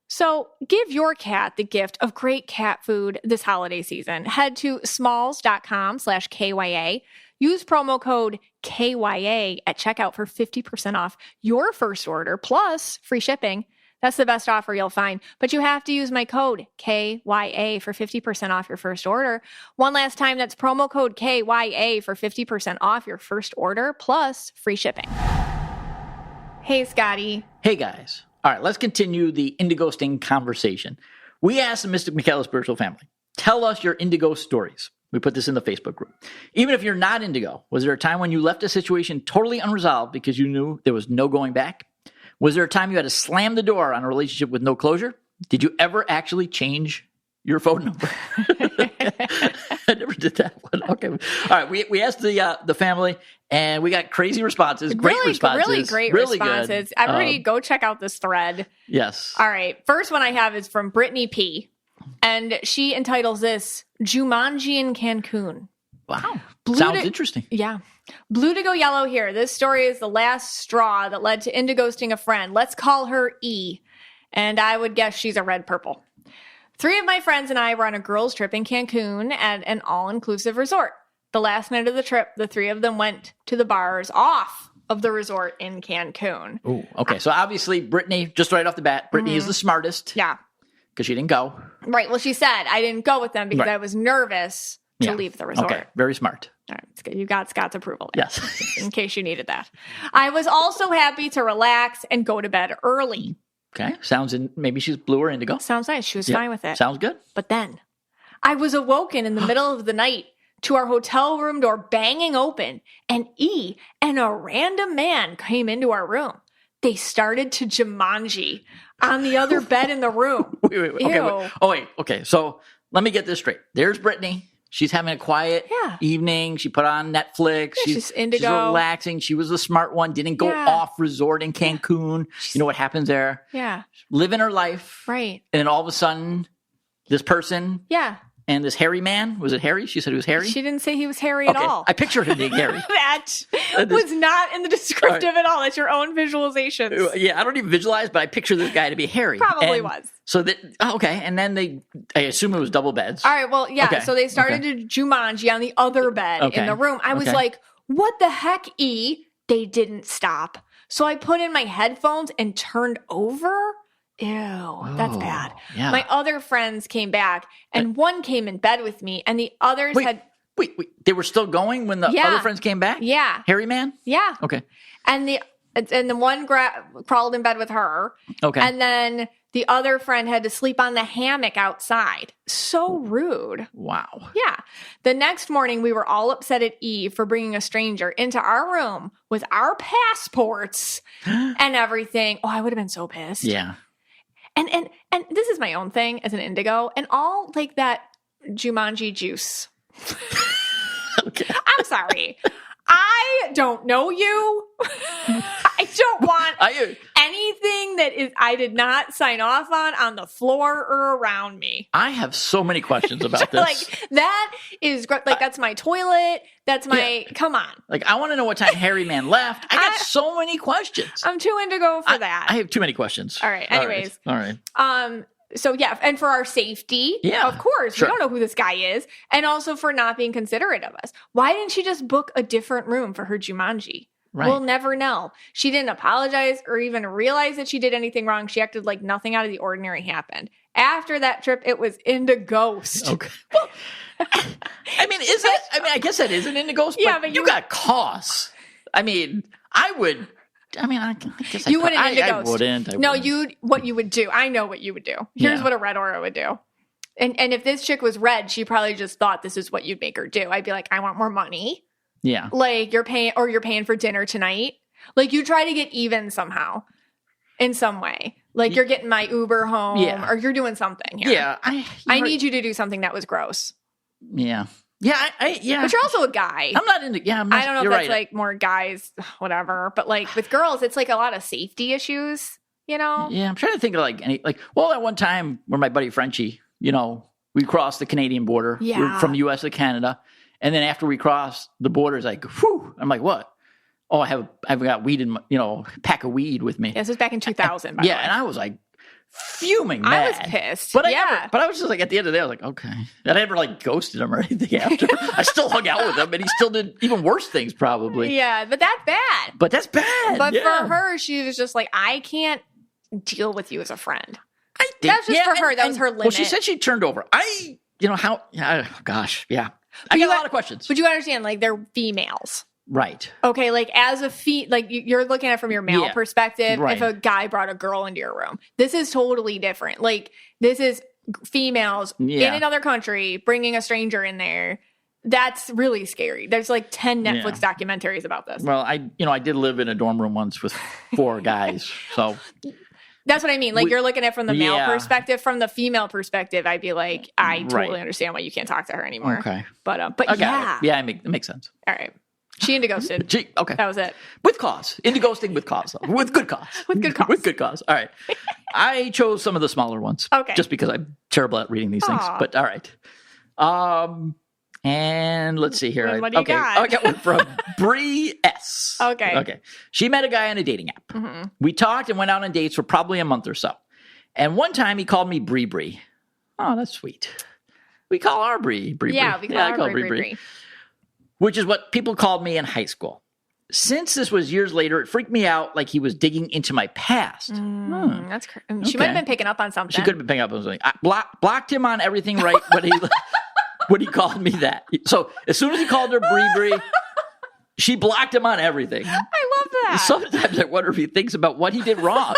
So give your cat the gift of great cat food this holiday season. Head to smalls.com/KYA. Use promo code KYA at checkout for 50% off your first order plus free shipping. That's the best offer you'll find, but you have to use my code KYA for 50% off your first order. One last time, that's promo code KYA for 50% off your first order plus free shipping. Hey, Scotty. Hey, guys. All right, let's continue the Indighosting conversation. We asked the Mystic Michaela spiritual family, tell us your Indigo stories. We put this in the Facebook group. Even if you're not Indigo, was there a time when you left a situation totally unresolved because you knew there was no going back? Was there a time you had to slam the door on a relationship with no closure? Did you ever actually change your phone number? I never did that one. Okay. All right. We asked the family, and we got crazy responses. Great responses. Really great responses. Good. Everybody go check out this thread. Yes. All right. First one I have is from Brittany P. And she entitles this Jumanji in Cancun. Wow. Sounds interesting. Yeah. Blue to go yellow here. This story is the last straw that led to indighosting a friend. Let's call her E. And I would guess she's a red purple. 3 of my friends and I were on a girls' trip in Cancun at an all-inclusive resort. The last night of the trip, the 3 of them went to the bars off of the resort in Cancun. Oh, okay. So obviously, Brittany, just right off the bat, Brittany is the smartest. Yeah. Because she didn't go. Right. Well, she said, I didn't go with them because I was nervous to leave the resort. Okay. Very smart. All right. It's good. You got Scott's approval there. Yes. In case you needed that. I was also happy to relax and go to bed early. Okay. Maybe she's blue or indigo. Sounds nice. She was fine with it. Sounds good. But then I was awoken in the middle of the night to our hotel room door banging open, and E and a random man came into our room. They started to Jumanji on the other bed in the room. Wait. Okay, wait. Oh, wait. Okay. So let me get this straight. There's Brittany. She's having a quiet evening. She put on Netflix. Yeah, she's indigo. She's relaxing. She was the smart one. Didn't go off resort in Cancun. You know what happens there? Yeah. Living her life. Right. And then all of a sudden, this person. Yeah. And this hairy man, was it Harry? She said he was hairy? She didn't say he was hairy at all. I pictured him being hairy. That was not in the descriptive at all. That's your own visualizations. Yeah, I don't even visualize, but I picture this guy to be hairy. Probably was. So and then I assume it was double beds. All right, well, yeah. Okay. So they started to Jumanji on the other bed in the room. I was like, what the heck, E? They didn't stop. So I put in my headphones and turned over. Ew, that's bad. Yeah. My other friends came back, and one came in bed with me, and the others had... Wait. They were still going when the other friends came back? Yeah. Hairy man? Yeah. Okay. And the one crawled in bed with her. Okay. And then the other friend had to sleep on the hammock outside. So rude. Wow. Yeah. The next morning, we were all upset at Eve for bringing a stranger into our room with our passports and everything. Oh, I would have been so pissed. Yeah. And this is my own thing as an indigo, and all like that Jumanji juice. Okay. I'm sorry. I don't know you. I don't want anything that I did not sign off on the floor or around me. I have so many questions about this. Like, that is like, that's my toilet. That's my, come on. Like, I want to know what time Harry Man left. I got so many questions. I'm too indigo for that. I have too many questions. All right. Anyways. All right. So yeah, and for our safety, of course, we don't know who this guy is, and also for not being considerate of us. Why didn't she just book a different room for her Jumanji? Right. We'll never know. She didn't apologize or even realize that she did anything wrong. She acted like nothing out of the ordinary happened. After that trip, it was Indighost. Okay. Well, I guess that is an Indighost, but you got costs. I guess you wouldn't Indighost. I wouldn't. No, what you would do. I know what you would do. Here's what a red aura would do. And if this chick was red, she probably just thought this is what you'd make her do. I'd be like, I want more money. Yeah. Like you're paying for dinner tonight. Like you try to get even somehow in some way. Like you're getting my Uber home or you're doing something here. Yeah. I need you to do something that was gross. Yeah. Yeah. Yeah. But you're also a guy. I'm not into, yeah. I don't know if that's like more guys, whatever. But like with girls, it's like a lot of safety issues, you know? Yeah. I'm trying to think of well, at one time where my buddy Frenchie, you know, we crossed the Canadian border from the U.S. to Canada. And then after we crossed the border, it's like, whew. I'm like, what? Oh, I've got weed in my, pack of weed with me. Yeah, this was back in 2000. By the way. And I was like fuming mad. I was pissed. But I was just like, at the end of the day, I was like, okay. And I never like ghosted him or anything after. I still hung out with him and he still did even worse things probably. Yeah, but that's bad. But that's bad. But for her, she was just like, I can't deal with you as a friend. That's just for her. That was her limit. Well, she said she turned over. Gosh, yeah. I got a lot of questions. But you understand, like, they're females. Right. Okay, like as a like you're looking at it from your male perspective. Right. If a guy brought a girl into your room, this is totally different. Like this is females in another country bringing a stranger in there. That's really scary. There's like 10 Netflix documentaries about this. Well, I did live in a dorm room once with 4 guys, so. That's what I mean. Like you're looking at it from the male perspective. From the female perspective, I'd be like, I totally understand why you can't talk to her anymore. Okay. But yeah. Yeah, it makes sense. All right. She indighosted. Okay. That was it. With cause. Indighosting with cause. With good cause. With good cause. With good cause. All right. I chose some of the smaller ones. Okay. Just because I'm terrible at reading these things. But all right. And let's see here. What do you got? I got one from Bree S. Okay. She met a guy on a dating app. Mm-hmm. We talked and went out on dates for probably a month or so. And one time he called me Bree Bree. Oh, that's sweet. We call our Bree Bree. Yeah, we call her Bree Bree. Which is what people called me in high school. Since this was years later, it freaked me out like he was digging into my past. That's She might have been picking up on something. She could have been picking up on something. I blocked him on everything right when he called me that. So as soon as he called her Bree Bree, she blocked him on everything. I love that. Sometimes I wonder if he thinks about what he did wrong.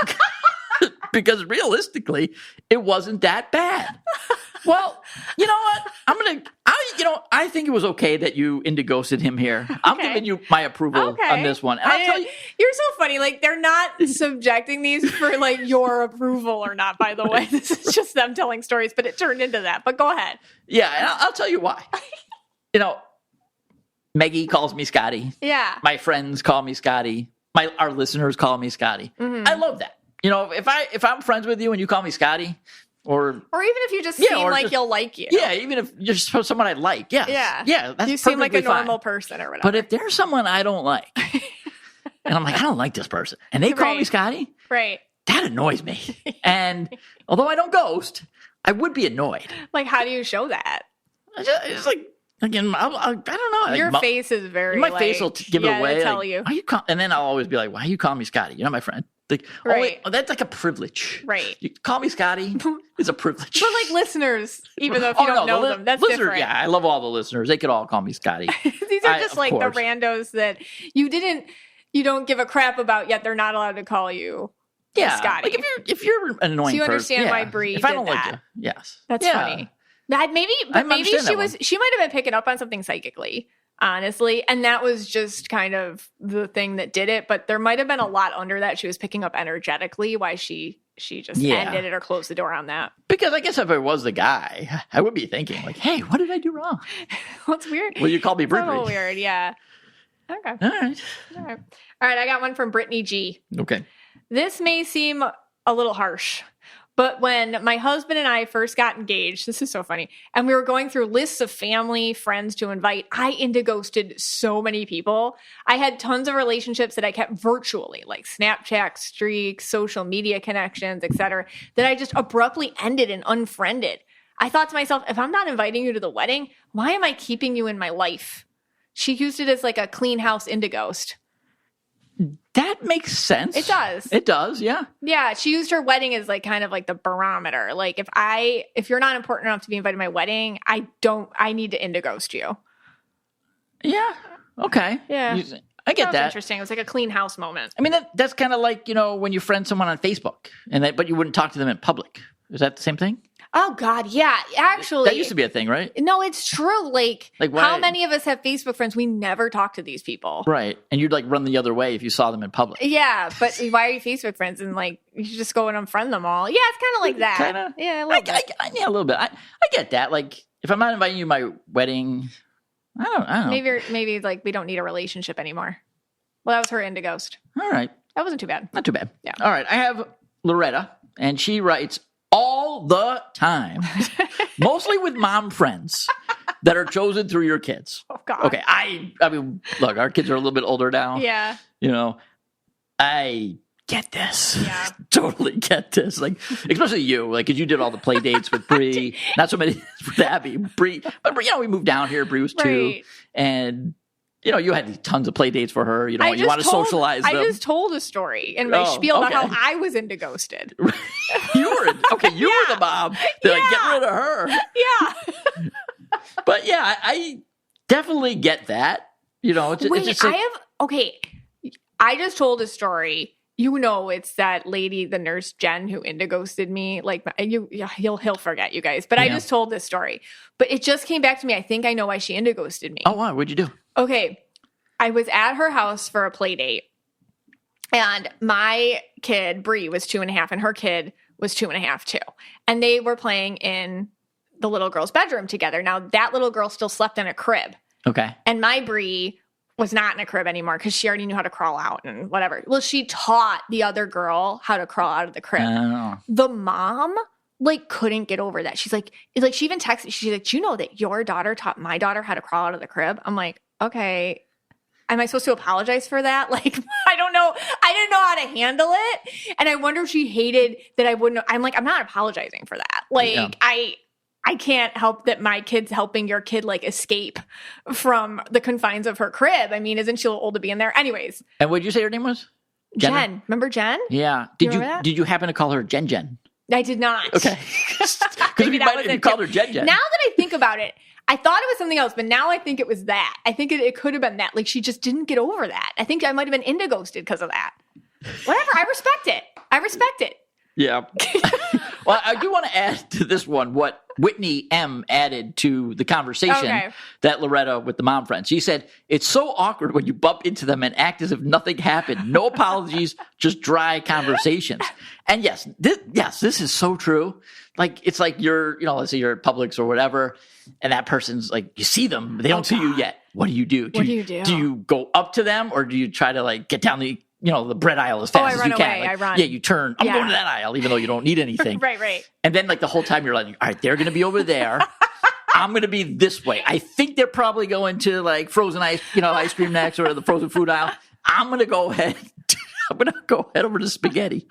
Because realistically, it wasn't that bad. Well, you know what? I think it was okay that you indighosted him here. I'm giving you my approval on this one. And I'll tell you, you're so funny. Like they're not subjecting these for like your approval or not, by the way. This is just them telling stories, but it turned into that. But go ahead. Yeah, and I'll tell you why. Maggie calls me Scotty. Yeah. My friends call me Scotty. Our listeners call me Scotty. Mm-hmm. I love that. If I'm friends with you and you call me Scotty, or even if you just seem like you'll like you. Yeah, even if you're just someone I like. Yeah. Yeah, that's you seem like a normal fine. person or whatever. But if there's someone I don't like, and I'm like, I don't like this person, and they call me Scotty, right? That annoys me. And although I don't ghost, I would be annoyed. Like, how do you show that? It's like, again, I don't know. Your face is very. My face will give it away. Tell you. And then I'll always be like, why are you calling me Scotty? You're not my friend. Like, that's like a privilege. Right. You call me Scotty is a privilege. But like listeners, even though if you don't know them, that's different. Yeah, I love all the listeners. They could all call me Scotty. These are just like the randos that you don't give a crap about, yet they're not allowed to call you Scotty. Like if you're an annoying person. So you understand why Bree did I don't that. like you. Yes. That's funny. Maybe she might have been picking up on something psychically. Honestly, and that was just kind of the thing that did it, but there might have been a lot under that she was picking up energetically why she just ended it or closed the door on that. Because I guess if I was the guy, I would be thinking like, hey, what did I do wrong? What's weird? Well, you called me Brie. Oh, weird, yeah. Okay. All right, I got one from Brittany G. Okay. This may seem a little harsh, but when my husband and I first got engaged, this is so funny, and we were going through lists of family, friends to invite, I indighosted so many people. I had tons of relationships that I kept virtually, like Snapchat streaks, social media connections, etc., that I just abruptly ended and unfriended. I thought to myself, if I'm not inviting you to the wedding, why am I keeping you in my life? She used it as like a clean house indighost. That makes sense. It does. It does, yeah. Yeah, she used her wedding as like kind of like the barometer. Like if you're not important enough to be invited to my wedding, I need to indighost you. Yeah. Okay. Yeah. I get that. Interesting. It was like a clean house moment. I mean, that's kind of like, when you friend someone on Facebook but you wouldn't talk to them in public. Is that the same thing? Oh, God. Yeah. Actually. That used to be a thing, right? No, it's true. Like how many of us have Facebook friends? We never talk to these people. Right. And you'd like run the other way if you saw them in public. Yeah. But why are you Facebook friends? And like, you should just go and unfriend them all. Yeah. It's kind of like that. Kinda? Yeah. A little bit. Yeah, a little bit. I get that. Like, if I'm not inviting you to my wedding, I don't know. Maybe like we don't need a relationship anymore. Well, that was her Indighost. All right. That wasn't too bad. Not too bad. Yeah. All right. I have Loretta, and she writes all the time, mostly with mom friends that are chosen through your kids. Oh, God. Okay. I mean, look, our kids are a little bit older now. Yeah. You know, I get this. Yeah. Totally get this. Like, especially you, like, because you did all the play dates with Bree. Not so many with Abby. Bree, but you know, we moved down here. Bree was 2, right. And you know, you had tons of play dates for her. You know, you want to socialize them. I just told a story in my spiel about how I was Indighosted. You were the mom. They're like, get rid of her. Yeah. But yeah, I definitely get that. You know, it's just like, I just told a story. You know, it's that lady, the nurse Jen, who Indighosted me. Like, he'll forget, you guys. But I just told this story. But it just came back to me. I think I know why she Indighosted me. Oh, wow. What'd you do? Okay. I was at her house for a play date. And my kid, Bree, was 2.5, and her kid was 2.5 too. And they were playing in the little girl's bedroom together. Now, that little girl still slept in a crib. Okay. And my Bree was not in a crib anymore because she already knew how to crawl out and whatever. Well, she taught the other girl how to crawl out of the crib. Oh. The mom, like, couldn't get over that. She's like, she even texted, she's like, do you know that your daughter taught my daughter how to crawl out of the crib? I'm like, okay. Am I supposed to apologize for that? Like, I don't know. I didn't know how to handle it. And I wonder if she hated that I wouldn't. I'm like, I'm not apologizing for that. Like, I can't help that my kid's helping your kid, like, escape from the confines of her crib. I mean, isn't she a little old to be in there? Anyways. And what did you say her name was? Jen. Remember Jen? Yeah. Did you happen to call her Jen? I did not. Okay. Because if you called her Jen. Now that I think about it, I thought it was something else, but now I think it was that. I think it could have been that. Like, she just didn't get over that. I think I might have been Indighosted because of that. Whatever. I respect it. Yeah. Well, I do want to add to this one what Whitney M. added to the conversation that Loretta with the mom friend. She said, it's so awkward when you bump into them and act as if nothing happened. No apologies, just dry conversations. And yes, this is so true. Like, it's like you're, you know, let's say you're at Publix or whatever, and that person's like, you see them, but they don't see you yet. What do you do? What do you do? Do you go up to them, or do you try to, like, get down the bread aisle as fast as you can? I run. Yeah, you turn. I'm going to that aisle, even though you don't need anything. Right. And then, like, the whole time you're like, all right, they're going to be over there. I'm going to be this way. I think they're probably going to, like, frozen ice cream next, or the frozen food aisle. I'm going to go ahead. I'm going to go head over to spaghetti.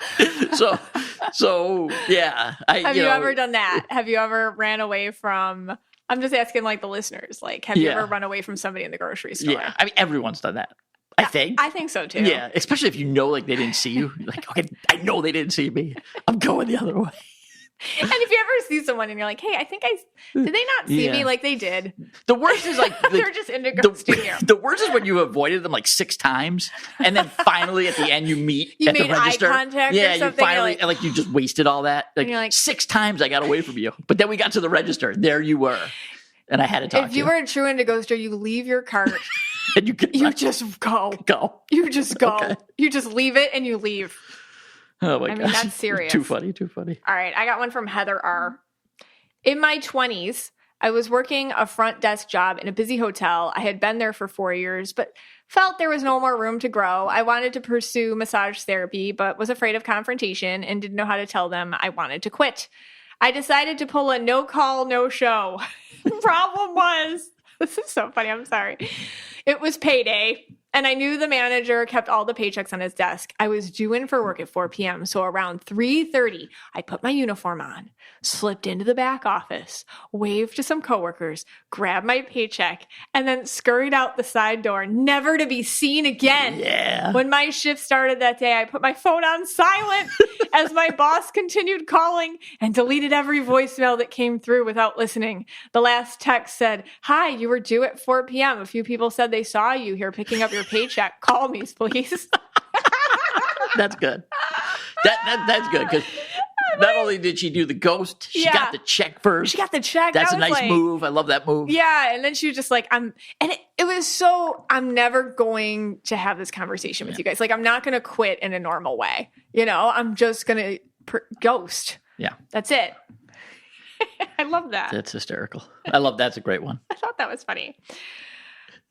So yeah. Have you ever done that? Have you ever ran away from, I'm just asking, like, the listeners, like, have you ever run away from somebody in the grocery store? Yeah. I mean, everyone's done that. I think. I think so too. Yeah. Especially if you know, like, they didn't see you. You're like, okay, I know they didn't see me. I'm going the other way. And if you ever see someone and you're like, hey, I think did they not see me? Like, they did. The worst is, like, they're just Indighosting you. The worst is when you avoided them like 6 times, and then finally at the end you meet you at the register. Eye contact or something. You finally, and, like, you just wasted all that. Like, you're like, 6 times I got away from you, but then we got to the register. There you were, and I had to talk to you. If you were a true Indighoster, you leave your cart. And you just go. You just go. Okay. You just leave it and you leave. Oh my gosh. I mean, that's serious. Too funny. All right. I got one from Heather R. In my 20s, I was working a front desk job in a busy hotel. I had been there for 4 years, but felt there was no more room to grow. I wanted to pursue massage therapy, but was afraid of confrontation and didn't know how to tell them I wanted to quit. I decided to pull a no call, no show. Problem was, this is so funny. I'm sorry. It was payday. And I knew the manager kept all the paychecks on his desk. I was due in for work at 4 p.m. So around 3:30, I put my uniform on, slipped into the back office, waved to some coworkers, grabbed my paycheck, and then scurried out the side door, never to be seen again. Yeah. When my shift started that day, I put my phone on silent as my boss continued calling and deleted every voicemail that came through without listening. The last text said, "Hi, you were due at 4 p.m. A few people said they saw you here picking up your paycheck. Call me, please." That's good. That's good because Exactly. Not only did she do the ghost, she got the check first. She got the check. That's a nice move. I love that move. Yeah. And then she was just like, and it was so, I'm never going to have this conversation with you guys. Like, I'm not going to quit in a normal way. I'm just going to ghost. Yeah. That's it. I love that. That's hysterical. I love that's a great one. I thought that was funny.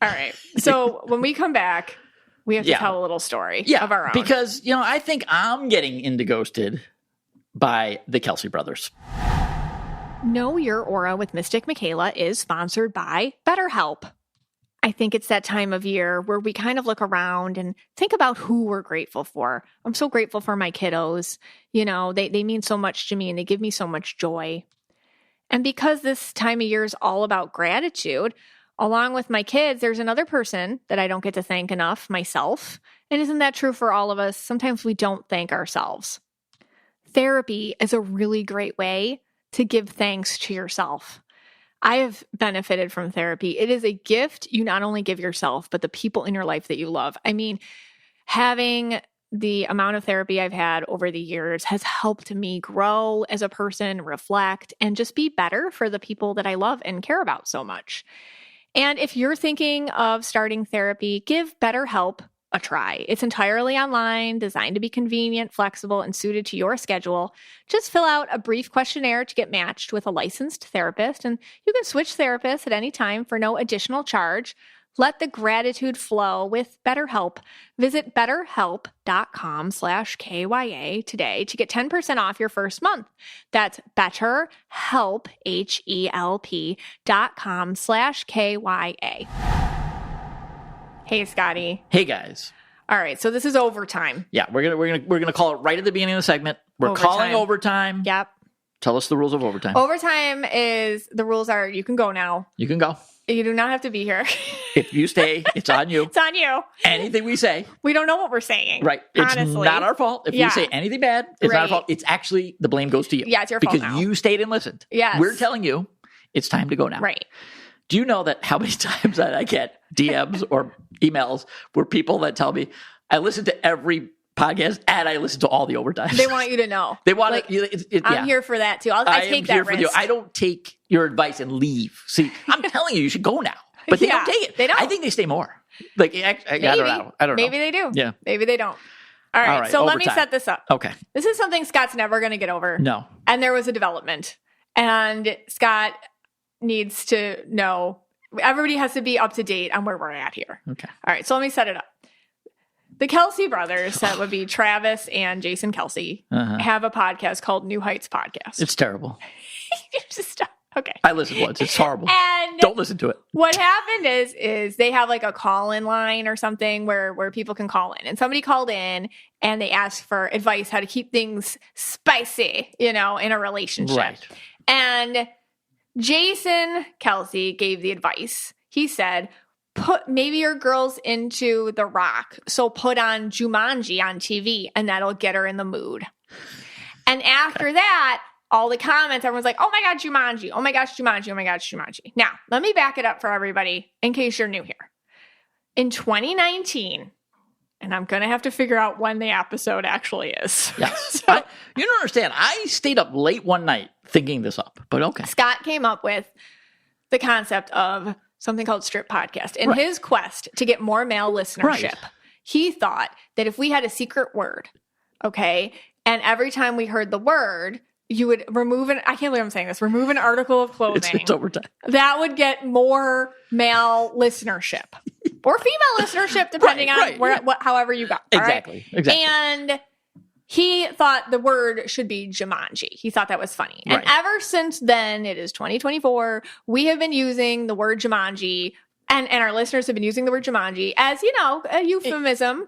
All right. So when we come back, we have to tell a little story of our own. Because, I think I'm getting Indighosted by the Kelsey brothers. Know Your Aura with Mystic Michaela is sponsored by BetterHelp. I think it's that time of year where we kind of look around and think about who we're grateful for. I'm so grateful for my kiddos. They mean so much to me and they give me so much joy. And because this time of year is all about gratitude, along with my kids, there's another person that I don't get to thank enough, myself. And isn't that true for all of us? Sometimes we don't thank ourselves. Therapy is a really great way to give thanks to yourself. I have benefited from therapy. It is a gift you not only give yourself, but the people in your life that you love. I mean, having the amount of therapy I've had over the years has helped me grow as a person, reflect, and just be better for the people that I love and care about so much. And if you're thinking of starting therapy, give BetterHelp a try. It's entirely online, designed to be convenient, flexible, and suited to your schedule. Just fill out a brief questionnaire to get matched with a licensed therapist, and you can switch therapists at any time for no additional charge. Let the gratitude flow with BetterHelp. Visit betterhelp.com/KYA today to get 10% off your first month. That's BetterHelp, HELP.com/KYA. Hey, Scotty. Hey, guys. All right, so this is overtime. Yeah, we're gonna call it right at the beginning of the segment. We're calling overtime. Yep. Tell us the rules of overtime. Overtime the rules are you can go now. You can go. You do not have to be here. If you stay, it's on you. It's on you. Anything we say. We don't know what we're saying. Right. It's honestly. not our fault. If you say anything bad, it's not our fault. It's actually, the blame goes to you. Yeah, it's your fault because you stayed and listened. Yes. We're telling you, it's time to go now. Right. Do you know that how many times that I get DMs or emails where people that tell me, I listen to every podcast and I listen to all the overtimes. They want you to know. They want I'm here for that too. I take that risk. I don't take your advice and leave. See, I'm telling you, you should go now. But they don't take it. They don't. I think they stay more. Like, I don't know. I don't know. Maybe they do. Yeah. Maybe they don't. All right. So let me set this up. Okay. This is something Scott's never going to get over. No. And there was a development. And Scott needs to know. Everybody has to be up to date on where we're at here. Okay. All right. So let me set it up. The Kelsey brothers, that would be Travis and Jason Kelsey, have a podcast called New Heights Podcast. It's terrible. Just stop. Okay. I listened once. It's horrible. And don't listen to it. What happened is they have like a call-in line or something where people can call in. And somebody called in and they asked for advice how to keep things spicy, in a relationship. Right. And Jason Kelsey gave the advice. He said, maybe your girl's into The Rock, so put on Jumanji on TV and that'll get her in the mood. And after that, all the comments, everyone's like, oh my God, Jumanji. Oh my gosh, Jumanji. Oh my gosh, Jumanji. Now, let me back it up for everybody in case you're new here. In 2019, and I'm going to have to figure out when the episode actually is. Yes. You don't understand. I stayed up late one night thinking this up, but okay. Scott came up with the concept of something called Strip Podcast. In his quest to get more male listenership, he thought that if we had a secret word, okay, and every time we heard the word, you would remove I can't believe I'm saying this, remove an article of clothing. It's overtime. That would get more male listenership or female listenership, depending on however you go. Exactly. And he thought the word should be Jumanji. He thought that was funny. And ever since then, it is 2024, we have been using the word Jumanji. And our listeners have been using the word Jumanji as, a euphemism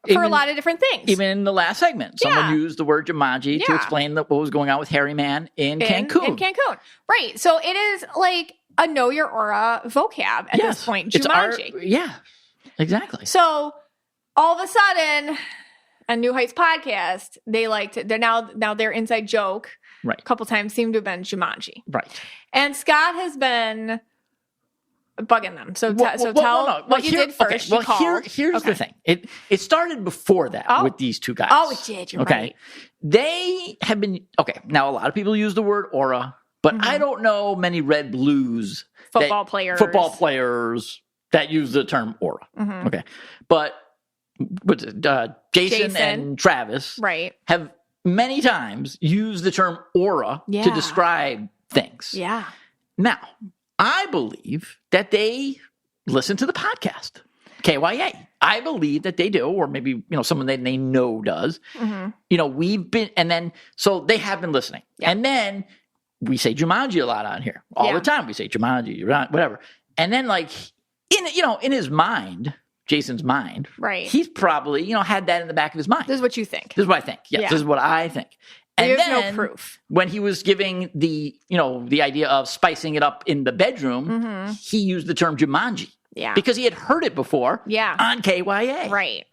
for a lot of different things. Even in the last segment, someone used the word Jumanji to explain what was going on with Harry Man in Cancun. In Cancun. Right. So it is like a know your aura vocab at this point, Jumanji. Exactly. So all of a sudden, a New Heights podcast, now their inside joke a couple times seemed to have been Jumanji. Right. And Scott has been bugging them. So, tell what you did first. Okay. Well, here's the thing. It started before that with these two guys. Oh, it did. You're right. They have been now a lot of people use the word aura, but I don't know many red blues football players that use the term aura. Okay, but Jason and Travis have many times used the term aura to describe things. Yeah. Now, I believe that they listen to the podcast, KYA. I believe that they do, or maybe, someone that they know does. We've been, and then, so they have been listening. Yeah. And then we say Jumanji a lot on here. All the time we say Jumanji, whatever. And then in his mind, Jason's mind, he's probably, had that in the back of his mind. This is what you think. This is what I think. Yes, this is what I think. And there's then, no proof. When he was giving the idea of spicing it up in the bedroom, he used the term Jumanji. Yeah. Because he had heard it before on KYA. Right.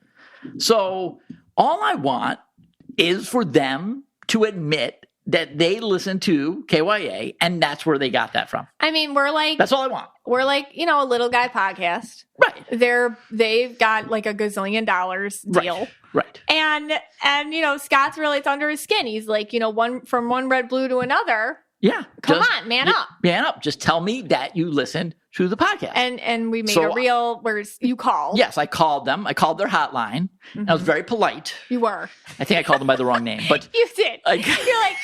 So all I want is for them to admit that they listen to KYA, and that's where they got that from. I mean, that's all I want. We're like, a little guy podcast. Right. They've got like $1 gazillion deal. Right. And Scott's really, it's under his skin. He's like, from one red blue to another. Yeah. Come on, man up. Man up. Just tell me that you listened to the podcast. And we made a reel where you called. Yes, I called them. I called their hotline. I was very polite. You were. I think I called them by the wrong name. But you did. You're like,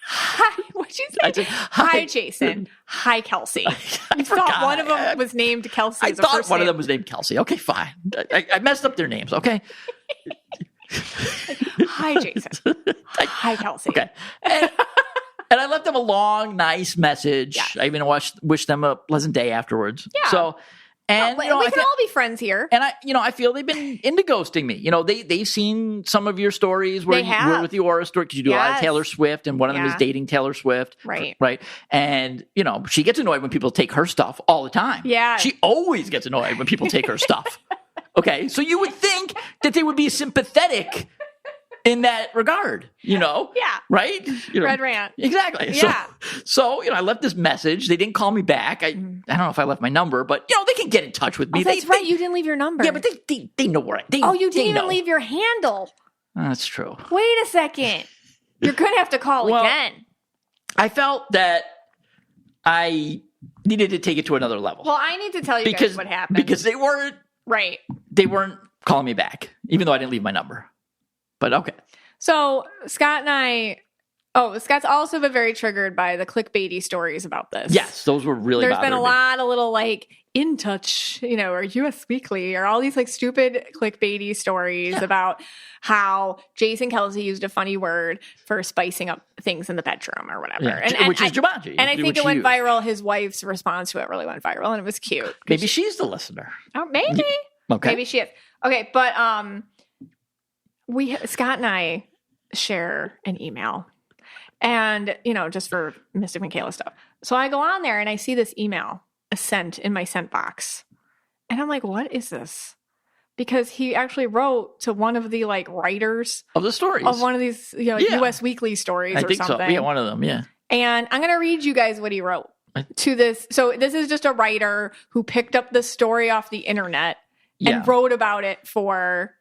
hi. What'd you say? I said, hi, Jason. Hi, Kelsey. I thought one of them was named Kelsey. I thought one of them was named Kelsey. Okay, fine. I messed up their names. Okay. Hi, Jason. Hi, Kelsey. Okay. And I left them a long, nice message. Yeah. I even wished them a pleasant day afterwards. Yeah. So, and we can all be friends here. And I feel they've been Indighosting me. They've seen some of your stories where you were with the Aura story, because you do a lot of Taylor Swift, and one of them is dating Taylor Swift. Right. Right. And, she gets annoyed when people take her stuff all the time. Yeah. She always gets annoyed when people take her stuff. Okay. So you would think that they would be sympathetic in that regard, Yeah. Right? Red rant. Exactly. Yeah. So, I left this message. They didn't call me back. I don't know if I left my number, but, they can get in touch with me. That's right. You didn't leave your number. Yeah, but they know where you didn't even leave your handle. That's true. Wait a second. You're going to have to call again. I felt that I needed to take it to another level. Well, I need to tell you guys what happened. Because they weren't calling me back, even though I didn't leave my number. But okay. So Scott's also been very triggered by the clickbaity stories about this. Yes, those were really There's been a lot of little In Touch, or US Weekly, or all these stupid clickbaity stories about how Jason Kelsey used a funny word for spicing up things in the bedroom or whatever. Yeah, which is Jumanji. And I think it went viral. His wife's response to it really went viral, and it was cute. Maybe she's the listener. Oh, maybe. Okay. Maybe she is. Okay, but Scott and I share an email, and just for Mystic Michaela stuff. So I go on there and I see this email sent in my sent box, and I'm like, "What is this?" Because he actually wrote to one of the writers of the stories of one of these US Weekly stories. I think something. So. Yeah, one of them. Yeah. And I'm gonna read you guys what he wrote to this. So this is just a writer who picked up the story off the internet and wrote about it for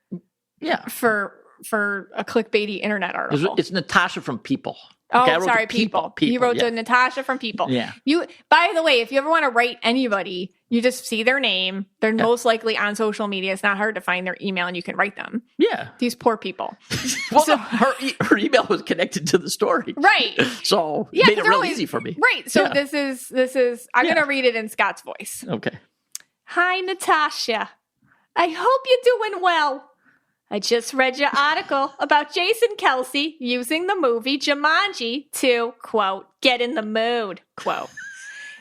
a clickbaity internet article. It's Natasha from People. Oh, okay, sorry, People. You wrote to Natasha from People. Yeah. By the way, if you ever want to write anybody, you just see their name. They're most likely on social media. It's not hard to find their email, and you can write them. Yeah. These poor people. Well, her email was connected to the story. Right. So it made it real easy for me. Right. So this is I'm going to read it in Scott's voice. Okay. Hi, Natasha. I hope you're doing well. I just read your article about Jason Kelsey using the movie Jumanji to, quote, get in the mood, quote.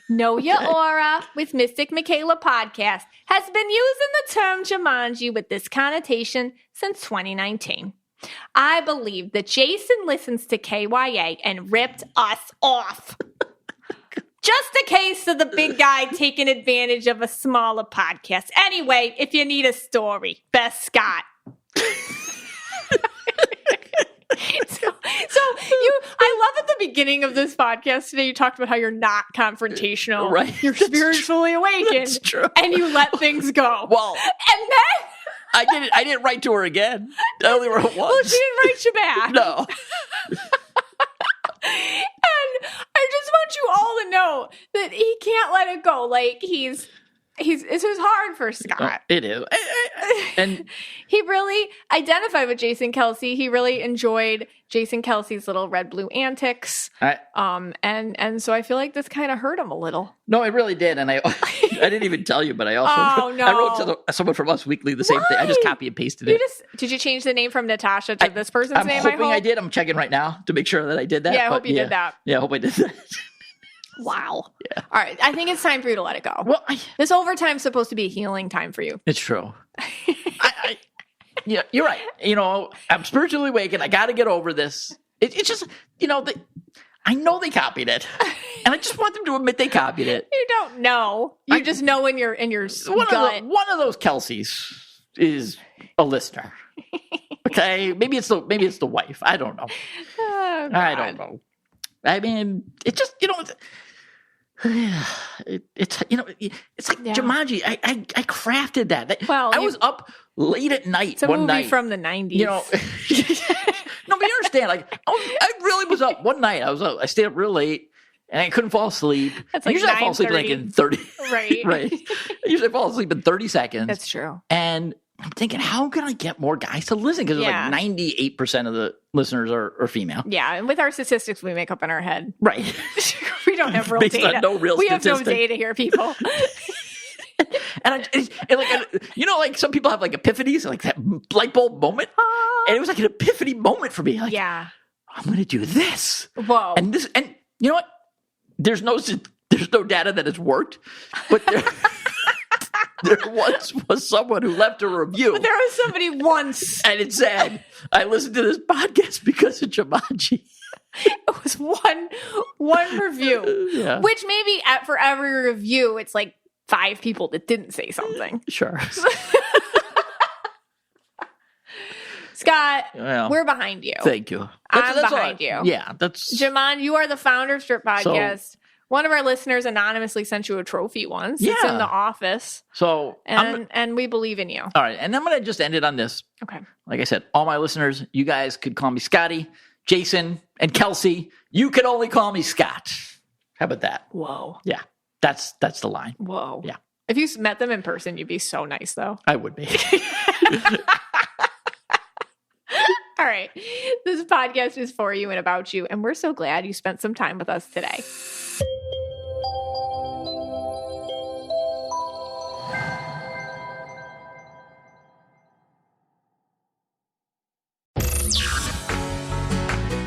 Know Your Aura with Mystic Michaela podcast has been using the term Jumanji with this connotation since 2019. I believe that Jason listens to KYA and ripped us off. Just a case of the big guy taking advantage of a smaller podcast. Anyway, if you need a story, best Scott. I love at the beginning of this podcast today, you talked about how you're not confrontational. Right. You're spiritually awakened. That's true. And you let things go. Well, and then I didn't write to her again. I only wrote once. well, she didn't write you back. No. And I just want you all to know that he can't let it go. Like this is hard for Scott. It is. And he really identified with Jason Kelsey. He really enjoyed Jason Kelsey's little red-blue antics. And so I feel like this kind of hurt him a little. No, it really did. And I didn't even tell you, but I also I wrote to someone from Us Weekly the same thing. I just copy and pasted it. Did you change the name from Natasha to this person's name? I'm hoping I did. I'm checking right now to make sure that I did that. Yeah, I hope you did that. Yeah, I hope I did that. Wow. Yeah. All right. I think it's time for you to let it go. Well, this overtime's supposed to be a healing time for you. It's true. Yeah, you're right. I'm spiritually awakened. I got to get over this. It's just, I know they copied it, and I just want them to admit they copied it. You don't know. You just know in your gut. One of those Kelseys is a listener. Okay, maybe it's the wife. I don't know. Oh, I don't know. I mean, it just it's like Jumanji. I crafted that. Well, I was up late at night one night from the 90s. No, but you understand. Like I really was up one night. I stayed up real late and I couldn't fall asleep. That's like usually I fall asleep like in 30. Right. Right. Usually I fall asleep in 30 seconds. That's true. And I'm thinking, how can I get more guys to listen? Because like 98% of the listeners are female. Yeah, and with our statistics we make up in our head. Right. We don't have real Based data. On no real we statistic. have no data here, people. Like some people have like epiphanies, like that light bulb moment. And it was like an epiphany moment for me. Like, I'm going to do this. Whoa. And you know what? There's no data that has worked, but there once was someone who left a review. But there was somebody once. And it said, I listened to this podcast because of Jumanji. It was one review. Yeah. Which maybe for every review, it's like 5 people that didn't say something. Sure. Scott, well, we're behind you. Thank you. I'm behind you. Yeah, that's... Jaman, you are the founder of Strip Podcast. One of our listeners anonymously sent you a trophy once. Yeah. It's in the office. So, and we believe in you. All right, and I'm going to just end it on this. Okay. Like I said, all my listeners, you guys could call me Scotty, Jason, and Kelsey. You could only call me Scott. How about that? Whoa. Yeah, that's the line. Whoa. Yeah. If you met them in person, you'd be so nice, though. I would be. All right. This podcast is for you and about you, and we're so glad you spent some time with us today.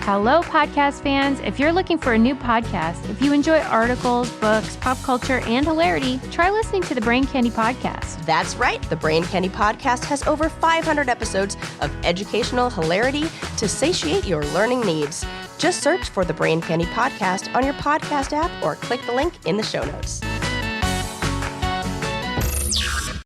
Hello, podcast fans. If you're looking for a new podcast, if you enjoy articles, books, pop culture, and hilarity, try listening to the Brain Candy Podcast. That's right. The Brain Candy Podcast has over 500 episodes of educational hilarity to satiate your learning needs. Just search for the Brain Candy Podcast on your podcast app or click the link in the show notes.